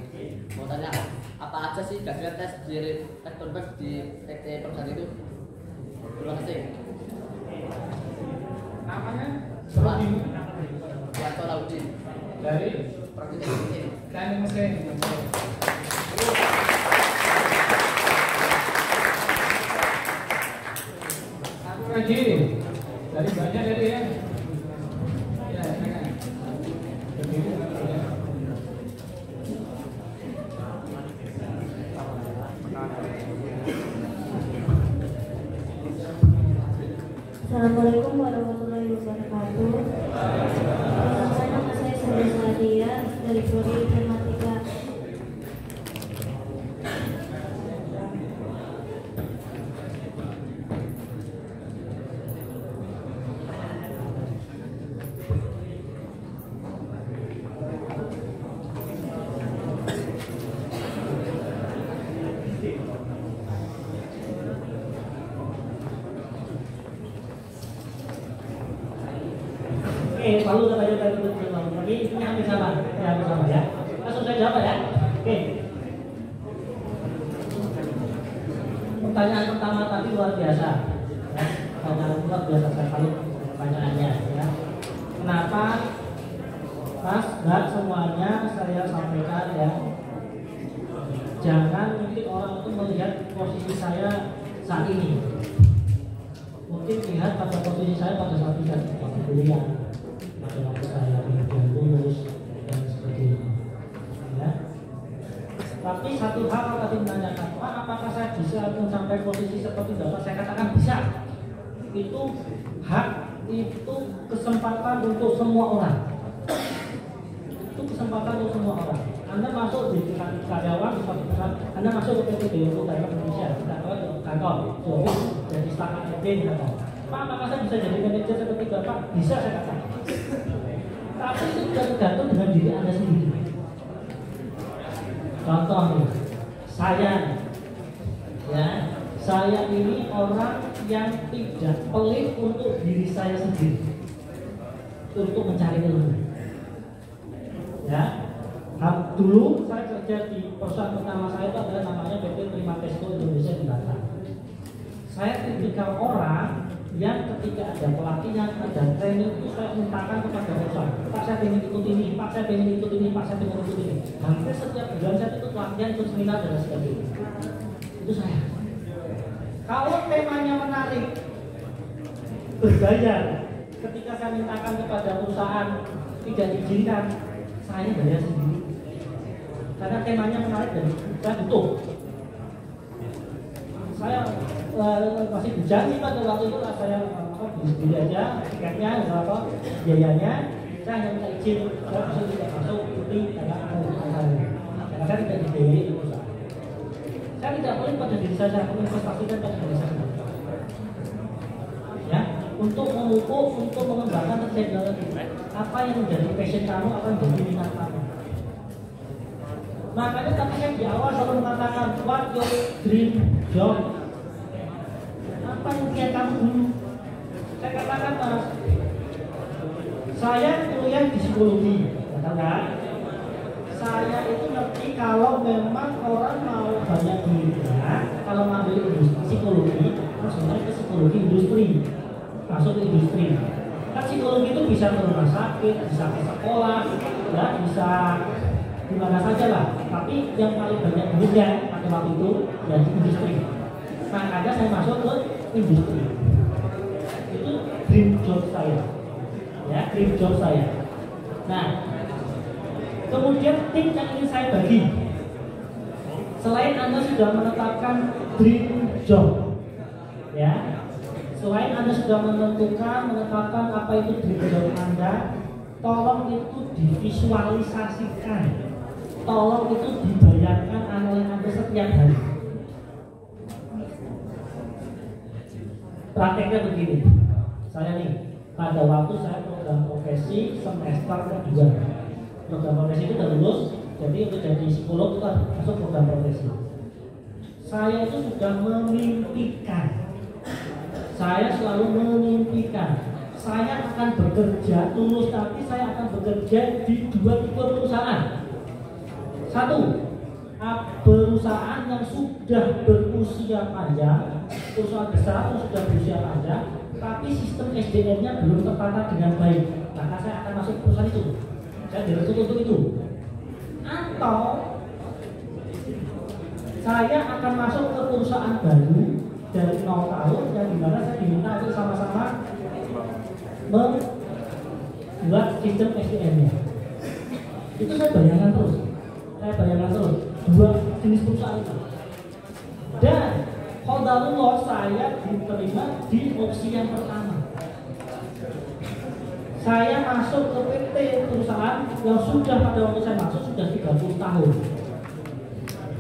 mau tanya apa aja sih gagal tes di Tektonbank di PT perusahaan itu? Terima kasih. Namanya? Pak Yanto Laudin Dari Prodi Teknik. Teknik Mesin. Satu lagi. Dari banyak dari ya. Ya, silakan. Berdiri, ya. Assalamualaikum warahmatullahi wabarakatuh. Nama saya Sari Sadia dari Prodi Informatika. Oke, lalu kita lanjut lagi untuk berlalu lagi. Ini hampir sama ya. Langsung saya jawab ya. Oke. Pertanyaan pertama tadi luar biasa. Ya, pertanyaan luar biasa sekali pertanyaannya. Ya. Kenapa Mas, Mbak semuanya saya sampaikan ya. Jangan mungkin orang itu melihat posisi saya saat ini. Mungkin lihat pada posisi saya pada saat tidak kuliah. Waktu saya kemudian lulus dan sebagainya, ya. Tapi satu hal tadi menanyakan, apakah saya bisa mencapai posisi seperti Bapak? Saya katakan bisa. Itu hak, itu kesempatan untuk semua orang. Itu kesempatan untuk semua orang. Anda masuk di karyawan di suatu perusahaan, Anda masuk ke PT BUMN Indonesia, kantor, jadi staf admin kantor. Pak, apakah saya bisa jadi manajer seperti Bapak? Bisa, saya katakan. Tapi itu juga tergantung dengan diri Anda sendiri. Contoh nih, saya ini orang yang tidak pelit untuk diri saya sendiri, untuk mencari ilmu. Ya, dulu saya kerja di perusahaan pertama saya itu adalah namanya PT Prima Testo Indonesia di Batam. Saya tipikal orang yang ketika ada pelatihan, ada training itu saya mintakan kepada perusahaan, Pak saya ingin ikut ini, Pak saya ingin ikut ini, Pak saya ingin ikut ini. Hampir setiap bulan saya ikut pelatihan, ikut seminar dan sebagainya. Itu saya. Kalau temanya menarik, berbayar, ketika saya mintakan kepada perusahaan tidak diizinkan, saya bayar sendiri. Karena temanya menarik dan saya butuh. Saya masih berjanji pada waktu itu saya beli aja tiketnya berapa biayanya, saya hanya minta izin, saya masuk tidak masuk ikuti karena saya tidak dibiayai di perusahaan. Saya tidak boleh pada diri saya menginvestasikan pada diri saya. Ya, untuk memupuk, untuk mengembangkan teknologi. Apa yang menjadi passion kamu akan menjadi minat kamu. Makanya tadi saya di awal selalu mengatakan what your dream job. Apa yang impian kamu dulu? Saya katakan Mas, saya kuliah di psikologi, katakan. Saya itu ngerti kalau memang orang mau banyak duitnya, kalau ngambil industri psikologi, sebenarnya ke psikologi industri, masuk ke industri. Kan psikologi itu bisa ke rumah sakit, bisa ke sekolah, ya, bisa di mana saja lah. Tapi yang paling banyak duitnya pada waktu itu ya di industri. Makanya saya masuk ke industri. Itu dream job saya, ya dream job saya. Nah, kemudian tim yang ingin saya bagi. Selain Anda sudah menetapkan dream job, ya, selain Anda sudah menetapkan apa itu dream job Anda, tolong itu divisualisasikan, tolong itu dibayangkan oleh Anda setiap hari. Prakteknya begini, saya nih pada waktu saya program profesi semester kedua, program profesi itu udah lulus, jadi untuk jadi psikolog itu masuk program profesi. Saya itu sudah memimpikan, saya selalu memimpikan, saya akan bekerja lulus tapi saya akan bekerja di 2 tipe perusahaan. Satu, perusahaan yang sudah berusia panjang, perusahaan besar yang sudah berusia panjang, tapi sistem SDM-nya belum tertata dengan baik. Maka saya akan masuk perusahaan itu. Saya direkrut untuk itu. Atau saya akan masuk ke perusahaan baru dari 0 tahun yang dimana saya diminta untuk sama-sama membuat sistem SDM-nya. Itu saya bayangkan terus. Dua jenis perusahaan itu. Dan qadarullah saya diterima di opsi yang pertama. Saya masuk ke PT perusahaan yang sudah pada waktu saya masuk sudah 30 tahun.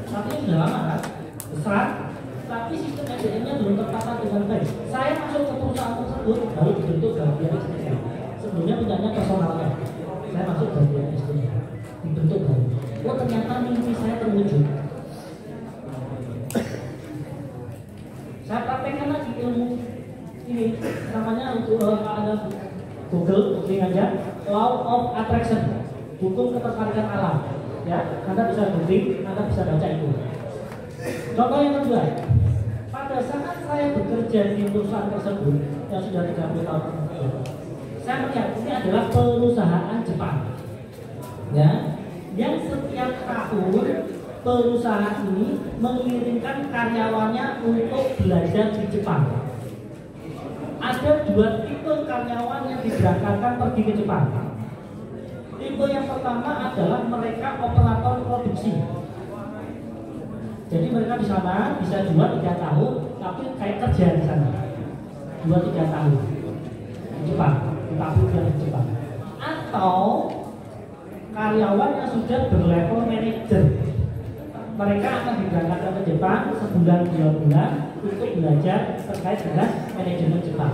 Tapi sudah lama kan? Besar, tapi sistem SDM-nya belum tertata dengan baik. Saya masuk ke perusahaan tersebut baru dibentuk bagian SDM. Sebelumnya punyanya personalnya. Saya masuk bagian SDM, dibentuk baru. Oh ternyata mimpi saya terwujud. Saya praktekkan lagi ilmu ini, namanya untuk ada Google aja, Law of Attraction, hukum ketertarikan alam. Ya, Anda bisa googling, Anda bisa baca itu. Contoh yang kedua, pada saat saya bekerja di perusahaan tersebut yang sudah 30 tahun kemudian, saya melihat ini adalah perusahaan Jepang. Ya, yang setiap tahun perusahaan ini mengirimkan karyawannya untuk belajar di Jepang. Ada 2 tipe karyawan yang diberangkatkan pergi ke Jepang. Tipe yang pertama adalah mereka operator produksi. Jadi mereka di sana bisa 2-3 tahun, tapi kayak kerja di sana 2-3 tahun di Jepang, di Jepang. Atau karyawan yang sudah berlevel manajer, mereka akan diberangkatkan ke Jepang sebulan 2 bulan untuk belajar terkait dengan manajemen Jepang.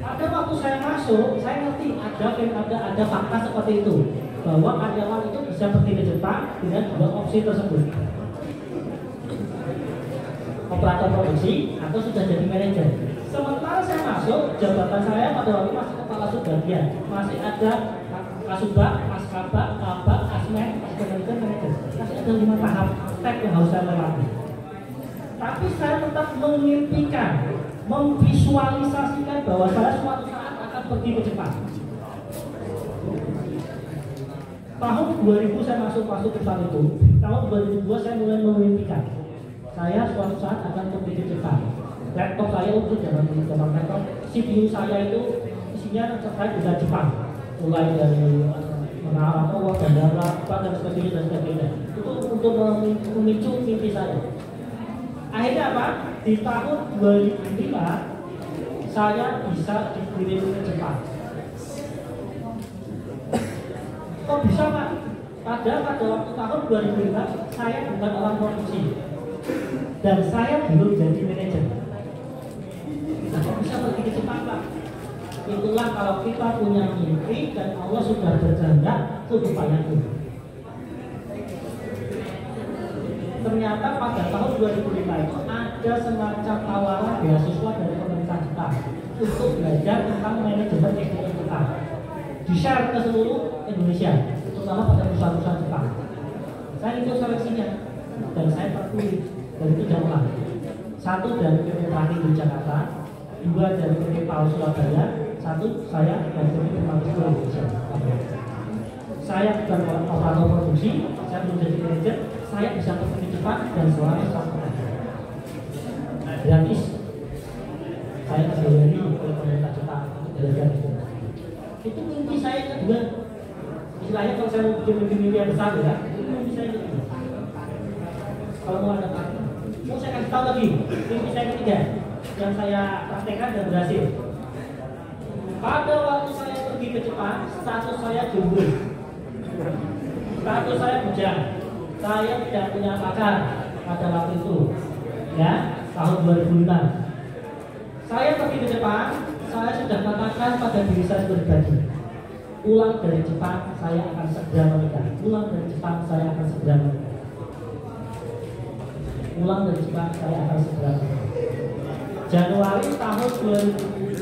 Pada waktu saya masuk, saya ngerti ada fakta seperti itu, bahwa karyawan itu bisa pergi ke Jepang dengan 2 opsi tersebut: operator produksi atau sudah jadi manajer. Sementara saya masuk, jabatan saya pada waktu masih kepala subbagian, masih ada kasubag, maskabag, kabag, asmen, asisten manajer. Masih ada 5 tahap step yang harus saya lewati. Tapi saya tetap memimpikan, memvisualisasikan bahwa saya suatu saat akan pergi ke Jepang. Tahun 2000 saya masuk perusahaan itu. Tahun 2002 saya mulai memimpikan saya suatu saat akan pergi ke Jepang. Laptop saya untuk zaman laptop, CPU saya itu isinya terkait dengan Jepang, mulai dari menara tower, bandara, dan sebagainya. Itu untuk memicu mimpi saya. Akhirnya apa? Di tahun 2005 saya bisa dikirim ke Jepang. Kok bisa Pak? Padahal pada waktu tahun 2005 saya bukan orang produksi dan saya belum jadi manajer. Nah, kok bisa pergi ke Jepang Pak? Itulah kalau kita punya mimpi dan Allah sudah berkehendak, itu upayaku. Ternyata pada tahun 2005 itu ada semacam tawaran beasiswa dari pemerintah Jepang untuk belajar tentang manajemen SDM Jepang, di-share ke seluruh Indonesia, terutama pada perusahaan-perusahaan Jepang. Saya ikut seleksinya dan saya terpilih dari 3 orang. 1 dari PT Tani di Jakarta, 2 dari PT PAU Surabaya, 1 saya dari PT Permata Indonesia. saya bukan operator produksi, saya belum jadi manajer, saya bisa pergi cepat dan selama 1 tahun. Gratis. Saya dibayari oleh pemerintah Jepang untuk belajar itu. Itu mimpi saya kedua. Istilahnya kalau saya mau bikin mimpi yang besar ya, itu mimpi saya kedua. Kalau mau ada apa? Mau saya kasih tahu lagi, mimpi saya ketiga yang saya praktekkan dan berhasil. Pada waktu saya pergi ke Jepang, status saya jomblo. Status saya bujang. Saya tidak punya pacar pada waktu itu. Ya, tahun 2005. Saya pergi ke Jepang, saya sudah katakan pada diri saya pribadi, pulang dari Jepang saya akan segera menikah. Pulang dari Jepang saya akan segera menikah. Pulang dari Jepang saya akan segera menikah. Januari tahun 2006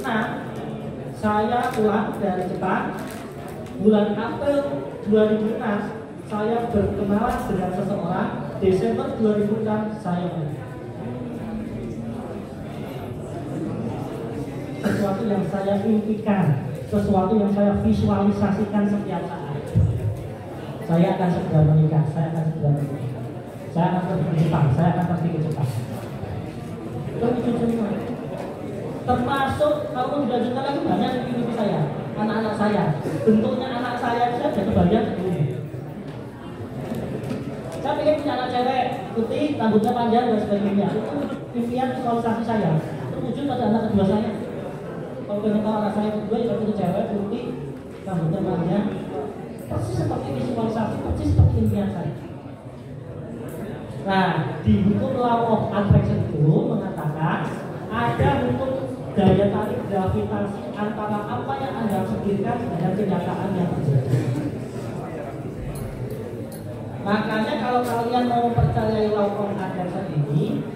saya pulang dari Jepang. Bulan April 2006 saya berkenalan dengan seseorang. Desember 2006 saya menikah. Sesuatu yang saya impikan, sesuatu yang saya visualisasikan setiap saat. Saya akan segera menikah, saya akan segera menikah. Saya akan pergi ke Jepang, saya akan pergi ke Jepang. Terwujud semua. Termasuk kalau sudah juta lagi banyak mimpi saya, anak-anak saya. Bentuknya anak saya saja kebagian begini. Saya ingin punya anak cewek, putih, rambutnya panjang dan sebagainya. Itu impian visualisasi saya. Terwujud pada anak kedua saya. Kalau pengen tahu anak saya kedua, ya itu cewek, putih, rambutnya panjang, persis seperti visualisasi, persis seperti impian saya. Nah, di hukum law of attraction itu mengatakan ada hukum daya tarik gravitasi antara apa yang Anda pikirkan dengan kenyataan yang terjadi. Makanya kalau kalian mau percaya law of attraction ini,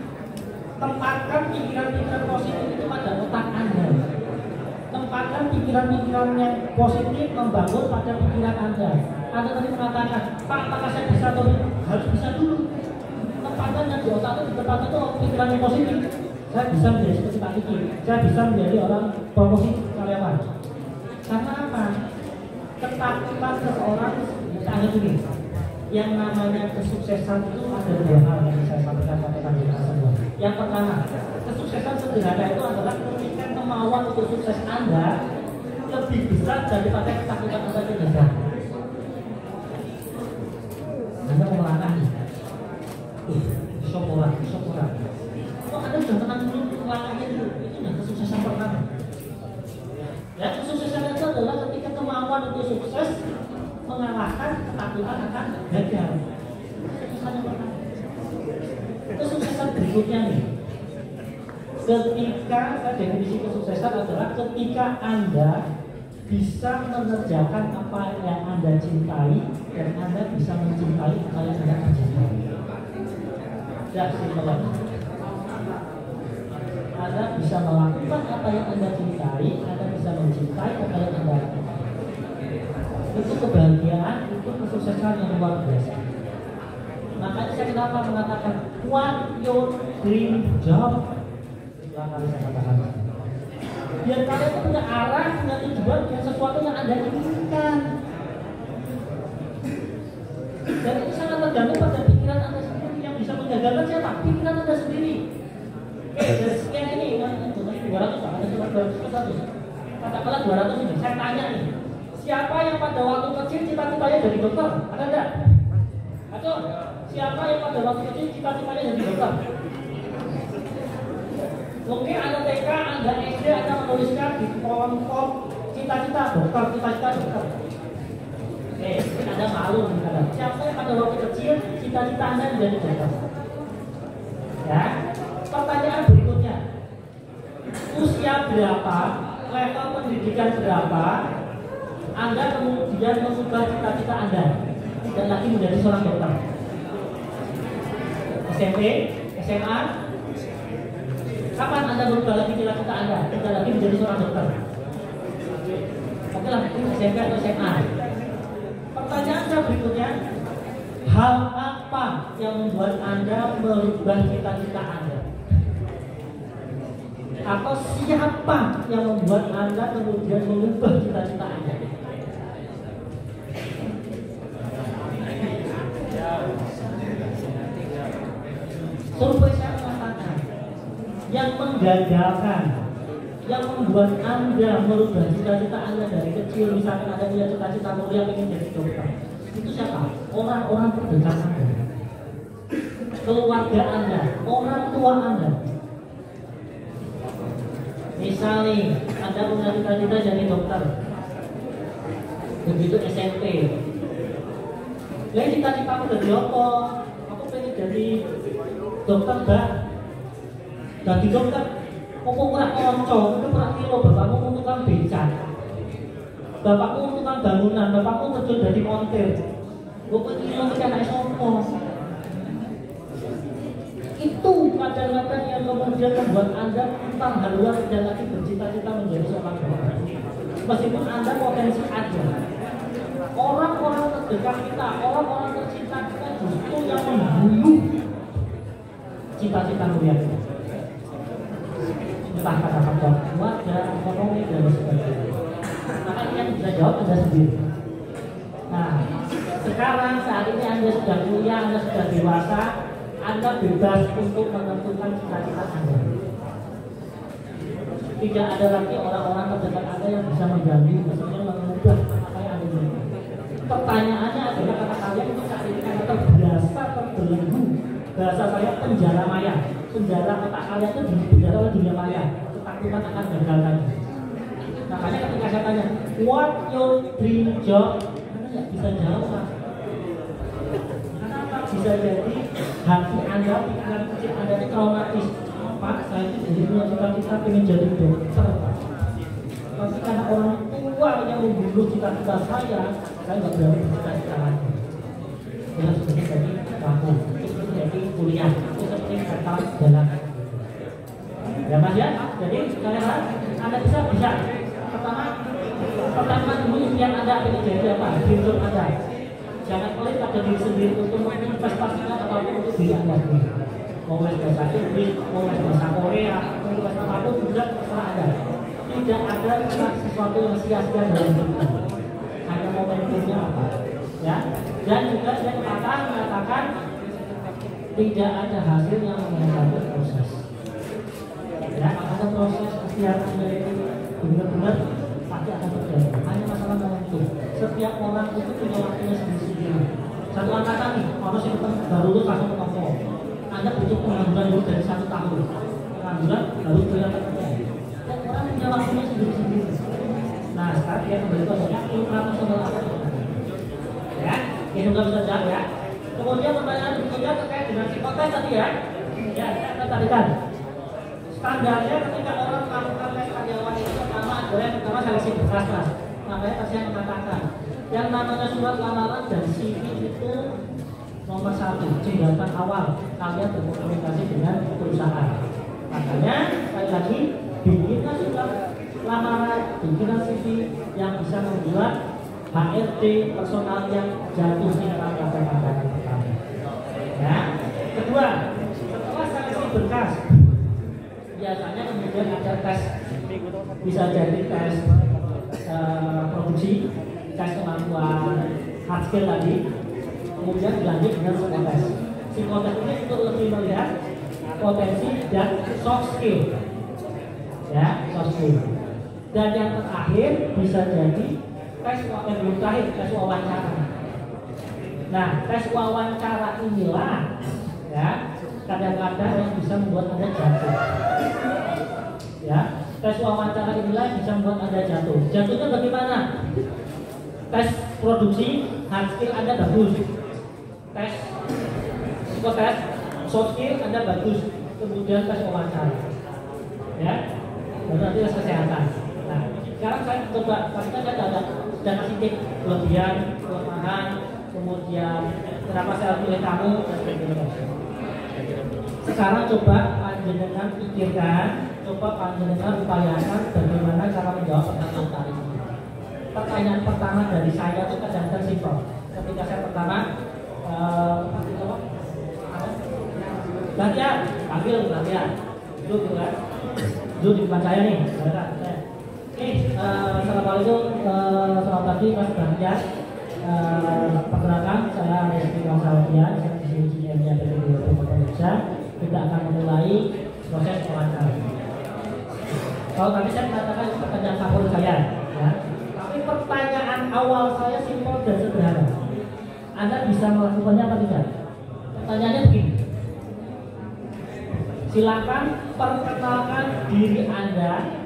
tempatkan pikiran-pikiran positif itu pada otak Anda. Tempatkan pikiran-pikiran yang positif membangun pada pikiran Anda. Anda tadi mengatakan, Pak, apakah saya bisa atau harus bisa dulu? Tempatkan yang di otak itu, di tempat itu pikiran yang positif. Saya bisa menjadi seperti Pak Kiki. Saya bisa menjadi orang promosi karyawan. Karena apa? Ketakutan seseorang, Anda ini, yang namanya kesuksesan itu ada 2 hal yang saya sampaikan pada kalian semua. Yang pertama, kesuksesan sederhana itu adalah ketika kemauan untuk sukses Anda lebih besar daripada ketakutan Anda itu gagal. Anda mau melangkah nih, syukuran. Kok Anda sudah tenang dulu, melangkahnya dulu, itu sudah kesuksesan pertama. Ya, kesuksesan itu adalah ketika kemauan untuk sukses mengalahkan ketakutan akan gagal. Kesuksesan yang pertama. Kesuksesan berikutnya nih, ketika definisi kesuksesan adalah ketika Anda bisa mengerjakan apa yang Anda cintai dan Anda bisa mencintai apa yang Anda kerjakan. Tidak simpel. Anda bisa melakukan apa yang Anda cintai, Anda bisa mencintai apa yang Anda lakukan. Itu kebahagiaan, itu kesuksesan yang luar biasa. Makanya saya kenapa mengatakan what your dream job. Setelah kali saya katakan, biar kalian itu punya arah, punya tujuan, punya sesuatu yang Anda inginkan. Dan itu sangat tergantung pada pikiran Anda sendiri. Yang bisa menggagalkan siapa? Pikiran Anda sendiri. Dari sekian ini, 200 Pak, ada cuma 200. Katakanlah 200 ini, saya tanya nih, siapa yang pada waktu kecil cita-citanya jadi dokter? Ada enggak? Atau siapa yang pada waktu kecil cita-citanya jadi dokter? Mungkin Anda TK, Anda SD, Anda menuliskan di kolom cita-cita dokter, cita-cita dokter. Anda malu nih. Siapa yang pada waktu kecil cita-cita Anda menjadi dokter? Ya. Pertanyaan berikutnya, usia berapa, level pendidikan berapa, Anda kemudian mengubah cita-cita Anda dan lagi menjadi seorang dokter? SMP, SMA, kapan Anda berubah lagi cita-cita Anda tidak lagi menjadi seorang dokter? Oke lah, mungkin SMP atau SMA. Pertanyaan saya berikutnya, hal apa yang membuat Anda merubah cita-cita Anda? Atau siapa yang membuat Anda kemudian mengubah cita-cita Anda? yang menggagalkan, yang membuat Anda merubah cita-cita Anda dari kecil. Misalkan Anda punya cita-cita mulia ingin jadi dokter, itu siapa? Orang-orang terdekat Anda, keluarga Anda, orang tua Anda. Misalnya Anda punya cita-cita jadi dokter, begitu SMP, ya cita-citaku dari apa? Aku pengen jadi dokter, Mbak. Jadi dokter, kok kurang konco, itu berarti lo bapakmu menentukan becak, bapakmu menentukan bangunan, bapakmu terjun dari montir. Gue pengen lo kena sopo. Itu kadang-kadang yang kemudian membuat Anda entah haluan dan lagi bercita-cita menjadi seorang dokter. Meskipun Anda potensi ada, orang-orang terdekat kita, orang-orang tercinta kita justru yang membunuh cita-cita mulia kita. Entah kata faktor keluarga, ekonomi dan sebagainya. Maka yang bisa jawab Anda sendiri. Nah, sekarang saat ini Anda sudah kuliah, Anda sudah dewasa, Anda bebas untuk menentukan cita-cita Anda. Tidak ada lagi orang-orang terdekat Anda yang bisa mengganggu, misalnya mengubah apa yang Anda inginkan. Pertanyaannya adalah kata kalian itu saat ini karena terbiasa terbelenggu. Bahasa saya penjara maya. Penjara otak kalian itu di penjara oleh dunia maya. Ketakutan akan gagal tadi. Makanya ketika saya tanya, what your dream job? Anda nggak bisa jawab. Kenapa? Bisa jadi hati Anda, pikiran kecil Anda itu traumatis. Pak, saya itu jadi punya cita-cita pengen jadi dokter. Tapi karena orang tua yang membunuh cita-cita saya nggak berani bercita-cita lagi. Yang seperti tadi kamu, itu jadi kuliah, itu seperti kata jalan. Ya Mas ya, jadi sekali lagi Anda bisa. Pertama dulu yang Anda ingin jadi apa? Hidup Anda. Jangan pelit pada diri sendiri untuk menginvestasikan apapun untuk diri Anda sendiri. Mau les bahasa Inggris, mau les bahasa Korea, mau les apapun juga terserah Anda. Tidak ada sesuatu yang sia-sia dalam hidup. Hanya momentumnya apa? Ya. Dan juga saya mengatakan tidak ada hasil yang mengandalkan proses. Ya, ada proses setiap Anda itu benar-benar pasti akan terjadi. Hanya masalah momentum. Setiap orang itu punya waktunya sendiri-sendiri. Satu angkatan nih, harus yang baru lulus langsung ke toko. Anda butuh pengangguran dulu dari 1 tahun. Pengangguran baru kelihatan terjadi. Dan orang punya waktunya sendiri-sendiri. Nah, sekarang dia kembali ke saya, profesional apa? Ya, ini sudah bisa jawab ya. Kemudian pertanyaan berikutnya terkait dengan psikotes tadi ya. Ya, saya tadikan. Standarnya ketika orang melakukan tes karyawan itu pertama adalah yang pertama seleksi berkas. Makanya tadi saya mengatakan yang namanya surat lamaran dan CV itu nomor 1, jembatan awal kalian berkomunikasi dengan perusahaan. Makanya sekali lagi bikinlah surat lamaran, bikinlah CV yang bisa membuat HRD personal yang jatuh cinta pada pandangan pertama. Ya. Kedua, setelah seleksi berkas, biasanya kemudian ada tes, bisa jadi tes produksi, tes kemampuan hard skill tadi, kemudian dilanjut dengan psikotes. Psikotes ini untuk lebih melihat potensi dan soft skill, ya, soft skill. Dan yang terakhir bisa jadi tes tes wawancara. Nah, tes wawancara inilah ya kadang-kadang yang bisa membuat Anda jatuh. Ya, tes wawancara inilah yang bisa membuat Anda jatuh. Jatuhnya bagaimana? Tes produksi, hard skill Anda bagus. Tes psikotes, soft skill Anda bagus. Kemudian tes wawancara. Ya, baru nanti tes kesehatan. Nah, sekarang saya coba, pastikan saya ada kasih tip kelebihan, kelemahan, kemudian kenapa saya pilih kamu dan sebagainya. Sekarang coba panjenengan pikirkan, coba panjenengan upayakan bagaimana cara menjawab pertanyaan tadi. Pertanyaan pertama dari saya itu kadang-kadang simpel. Ketika saya pertama, latihan, panggil latihan, duduk kan, duduk di depan saya nih, Assalamualaikum, selamat pagi Mas Bahtiar. Perkenalkan, saya Rizky Konsalvian, saya di sini GM-nya PT Indonesia. Kita akan memulai proses wawancara. Kalau tadi saya katakan pertanyaan favorit saya, ya. Tapi pertanyaan awal saya simpel dan sederhana. Anda bisa melakukannya apa tidak? Pertanyaannya begini. Silakan perkenalkan diri Anda,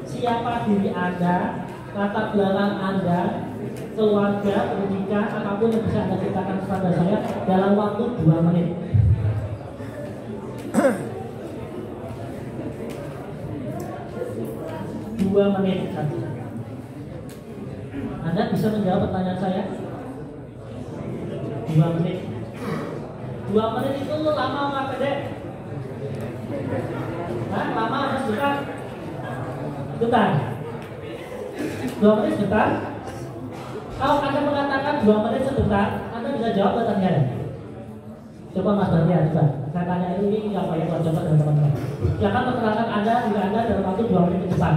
siapa diri Anda, latar belakang Anda, keluarga, pendidikan, apapun yang bisa Anda ceritakan kepada saya dalam waktu 2 menit. Dua menit saja. Anda bisa menjawab pertanyaan saya? 2 menit. 2 menit itu lama apa pendek? Nah, lama atau sebentar? Sebentar. 2 menit sebentar. Kalau Anda mengatakan 2 menit sebentar, Anda bisa jawab pertanyaannya. Coba Mas Bardian, coba. Saya tanya ini apa ya, buat coba dengan teman-teman. Silakan perkenalkan Anda, diri Anda dalam waktu 2 menit ke depan.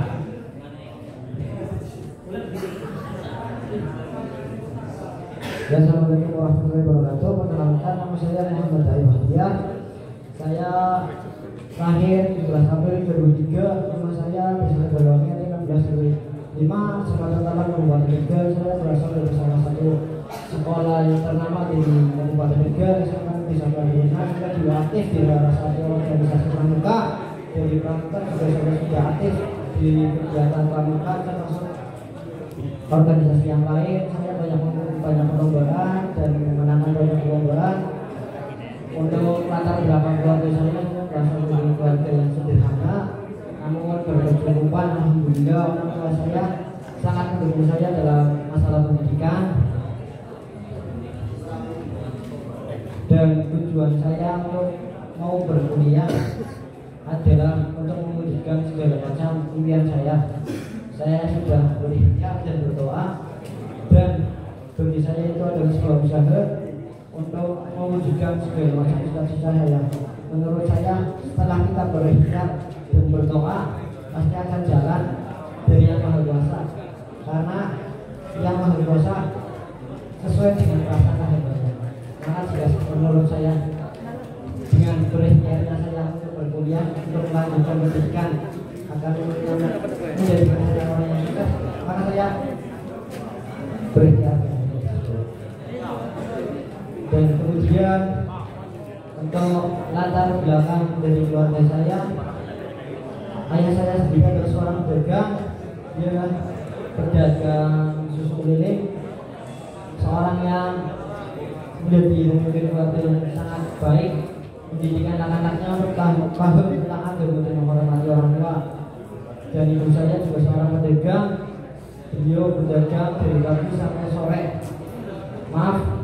Ya, assalamualaikum warahmatullahi wabarakatuh. Perkenalkan, nama saya Muhammad Bahtiar. Saya lahir 17 April 2003. Nama saya Desa Galwangi 1605. Semasa tahun Kabupaten Tegal. Saya berasal dari salah satu sekolah yang ternama di Kabupaten Tegal. Saya kan bisa berguna. Saya juga aktif di salah satu organisasi pramuka. Dari pramuka juga saya sudah aktif di kegiatan pramuka termasuk organisasi yang lain. Saya banyak perlombaan dan memenangkan banyak perlombaan. Untuk latar belakang keluarga saya berasal dari keluarga yang sederhana, namun berkecukupan. Alhamdulillah, orang tua saya sangat mendukung saya dalam masalah pendidikan. Dan tujuan saya untuk mau berkuliah adalah untuk mewujudkan segala macam impian saya. Saya sudah berikhtiar dan berdoa, dan bagi saya itu adalah sebuah usaha untuk mewujudkan segala macam cita-cita saya. Menurut saya, setelah kita berikhtiar dan berdoa, pasti akan jalan dari Yang Maha Kuasa. Karena Yang Maha Kuasa sesuai dengan perasaan hambanya. Maka jika menurut saya, dengan berikhtiarnya saya untuk berkuliah, untuk melanjutkan pendidikan akan menjadi orang yang sukses, maka saya berikhtiar. Dan kemudian untuk latar belakang dari keluarga saya, ayah saya sendiri adalah seorang pedagang. Dia berdagang susu keliling, seorang yang menjadi pemimpin keluarga yang sangat baik, mendidikan anak-anaknya untuk paham tentang agama dan menghormati orang tua. Dan ibu saya juga seorang pedagang. Beliau berdagang dari pagi sampai sore.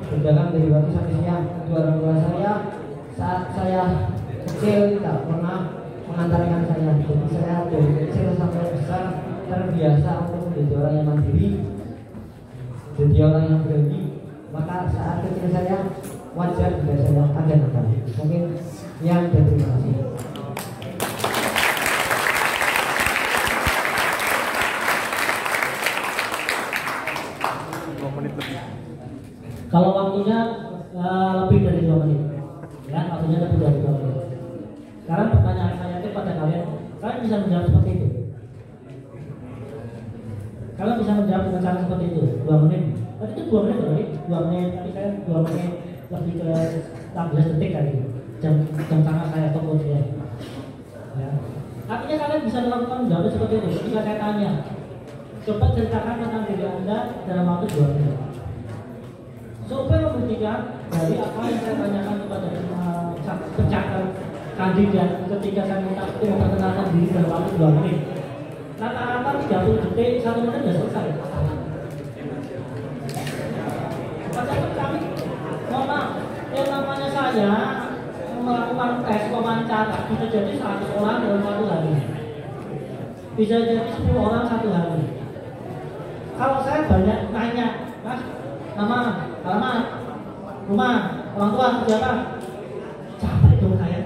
Berdagang dari pagi sampai siang. Kedua orang tua saya saat saya kecil tidak pernah mengantarkan saya. Jadi saya dari kecil sampai besar terbiasa untuk menjadi orang yang mandiri, jadi orang yang berani. Maka saat kecil saya wajar jika saya ada nakal. Mungkin yang dan terima kasih. Kalau waktunya lebih dari 2 menit, ya, waktunya lebih dari 2 menit. Sekarang pertanyaan saya itu pada kalian bisa menjawab seperti itu. Kalian bisa menjawab dengan cara seperti itu, 2 menit. Tadi itu 2 menit berarti 2 menit, tapi saya 2 menit lebih ke 16 detik kali. Jam tangan saya ataupun ya. Artinya kalian bisa melakukan menjawab seperti itu. Jika saya tanya, coba ceritakan tentang diri Anda dalam waktu 2 menit. Supaya membuktikan dari apa yang saya tanyakan kepada pencakar kandidat ketika saya minta untuk memperkenalkan diri dalam waktu 2 menit. Rata-rata 30 detik, 1 menit sudah selesai. Padahal kami, mohon maaf, yang namanya saya melakukan tes wawancara bisa jadi 100 orang dalam 1 hari, bisa jadi 10 orang 1 hari. Kalau saya banyak tanya, Mas, nama, alamat, rumah, orang tua, siapa? Capek dong saya.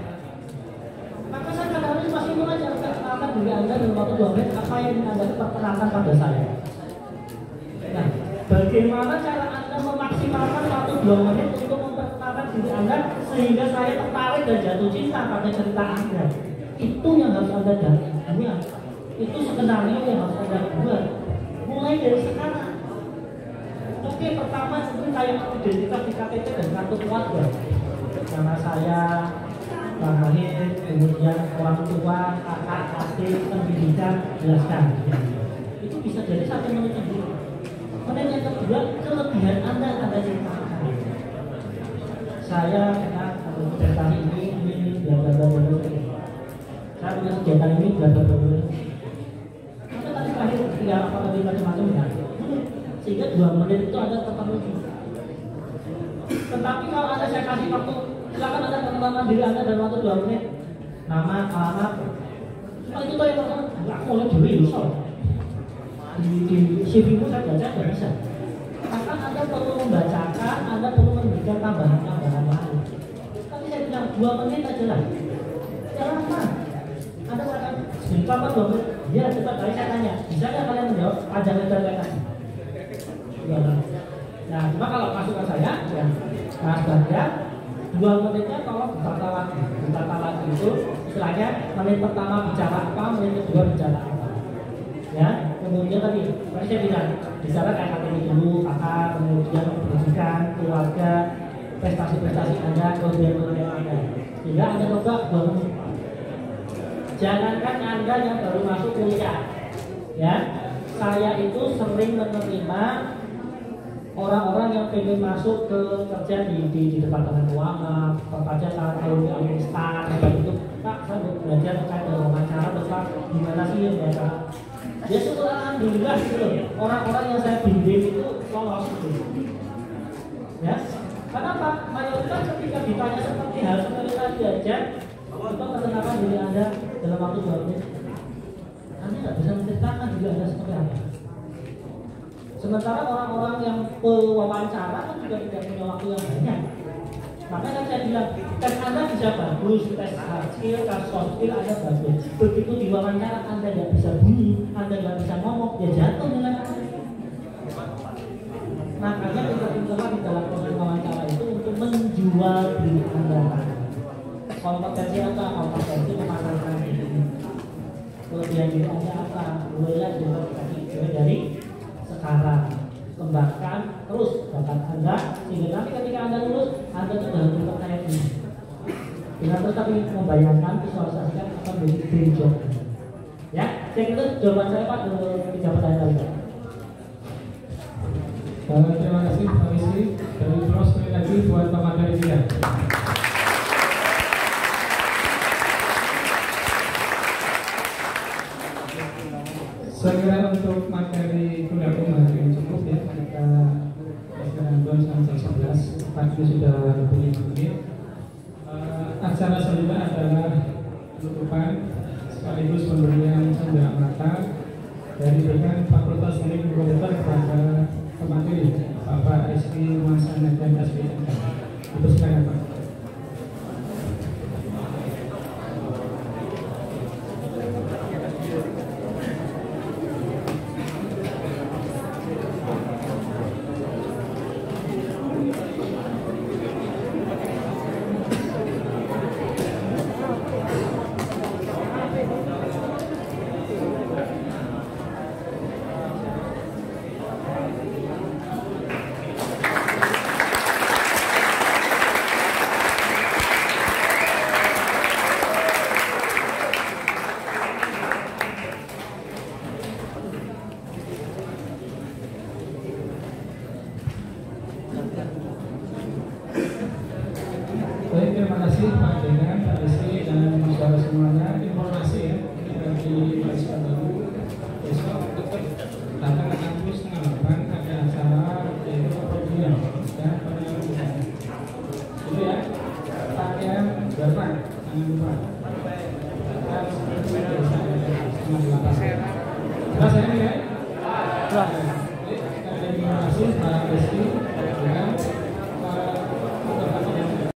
Maka saya kadang-kadang masih mau aja perkenalkan diri Anda dalam waktu 2 menit apa yang Anda perkenalkan pada saya. Nah, bagaimana cara Anda memaksimalkan waktu 2 menit untuk memperkenalkan diri Anda sehingga saya tertarik dan jatuh cinta pada cerita Anda? Itu yang harus Anda dapatkan. Itu skenario yang harus Anda buat mulai dari sekarang. Oke, pertama sebenarnya kayak identitas di KTP dan kartu keluarga. Nama saya, lahir, kemudian orang tua, kakak, adik, pendidikan, jelaskan. Itu bisa jadi 1 menit dulu. Menit yang kedua, kelebihan Anda ceritakan. Saya kena prestasi ini, bla bla bla bla. Saya punya kegiatan ini, bla bla bla. Sampai tadi terakhir ya apa tadi macam-macam ya. Sehingga 2 menit itu Anda terpenuhi. Tetapi kalau Anda saya kasih waktu, silakan Anda menenangkan diri Anda dalam waktu 2 menit. Nama, alamat. Cuma itu tuh yang pertama, aku mulai dulu bisa. Di CV-mu saya baca tidak bisa. Maka Anda perlu membacakan, Anda perlu memberikan tambahan-tambahan lain. Tapi saya bilang 2 menit aja lah. Jangan lama. Anda akan sebentar 2 menit. Ya, cepat kali saya tanya. Bisa nggak kalian menjawab panjang lebar kayak tadi? Nah, cuma kalau masukan saya, ya, Mas Bagja, 2 menitnya tolong ditata lagi. Ditata lagi itu istilahnya menit pertama bicara apa, menit kedua bicara apa. Ya, kemudian tadi saya bilang bicara kayak KTP dulu, kakak, kemudian pendidikan, keluarga, prestasi-prestasi Anda, kelebihan-kelebihan Anda. Sehingga Anda coba 2 menit. Jangankan Anda yang baru masuk kuliah, ya. Saya itu sering menerima orang-orang yang pengen masuk ke kerja di departemen keuangan, perpajakan, instan, kayak gitu. Pak, saya mau belajar terkait dengan wawancara, Pak, gimana sih yang mereka? Ya syukur alhamdulillah gitu. Orang-orang yang saya bimbing itu lolos gitu. Ya, kenapa? Mayoritas ketika ditanya seperti hal seperti tadi aja, coba perkenalkan diri Anda dalam waktu 2 menit. Anda nggak bisa menceritakan diri Anda seperti apa. Sementara orang-orang yang pewawancara kan juga tidak punya waktu yang banyak. Makanya saya bilang, tes Anda bisa bagus, tes hard skill, tes soft skill Anda bagus. Begitu diwawancara Anda tidak bisa bunyi, Anda tidak bisa ngomong, ya jatuh nilai Anda. Makanya pintar-pintarlah di dalam proses wawancara itu untuk menjual diri Anda. Kompetensi apa? Kompetensi memasarkan diri. Kelebihan diri Anda apa? Mulailah dari sekarang. Kembangkan terus bakat Anda sehingga nanti ketika Anda lulus Anda sudah dipercaya ini. Dengan terus tapi membayangkan, visualisasikan akan menjadi dream job. Ya, saya kira jawaban saya Pak untuk 3 pertanyaan tadi. Terima kasih Pak Rizky. Dari terus sekali lagi buat Pak Materi juga. Saya kira untuk materi kuliah hari ini cukup ya. Kita sekarang sampai 11, pagi sudah lebih menit. Acara selanjutnya adalah penutupan sekaligus pemberian cendera mata dari Dekan Fakultas Teknik Komputer kepada pemateri Bapak Rizky Masana dan SPNK. Silakan Pak. Terima kasih Pak Dekan, Pak Rizky dan saudara semuanya. Informasi ya, ini bagi mahasiswa baru besok datang ke kampus setengah 8 ada acara yaitu pemilihan dan penyaluran. Itu ya, pakaian bapak jangan lupa. Kita setengah 8. Jelas ya ini ya?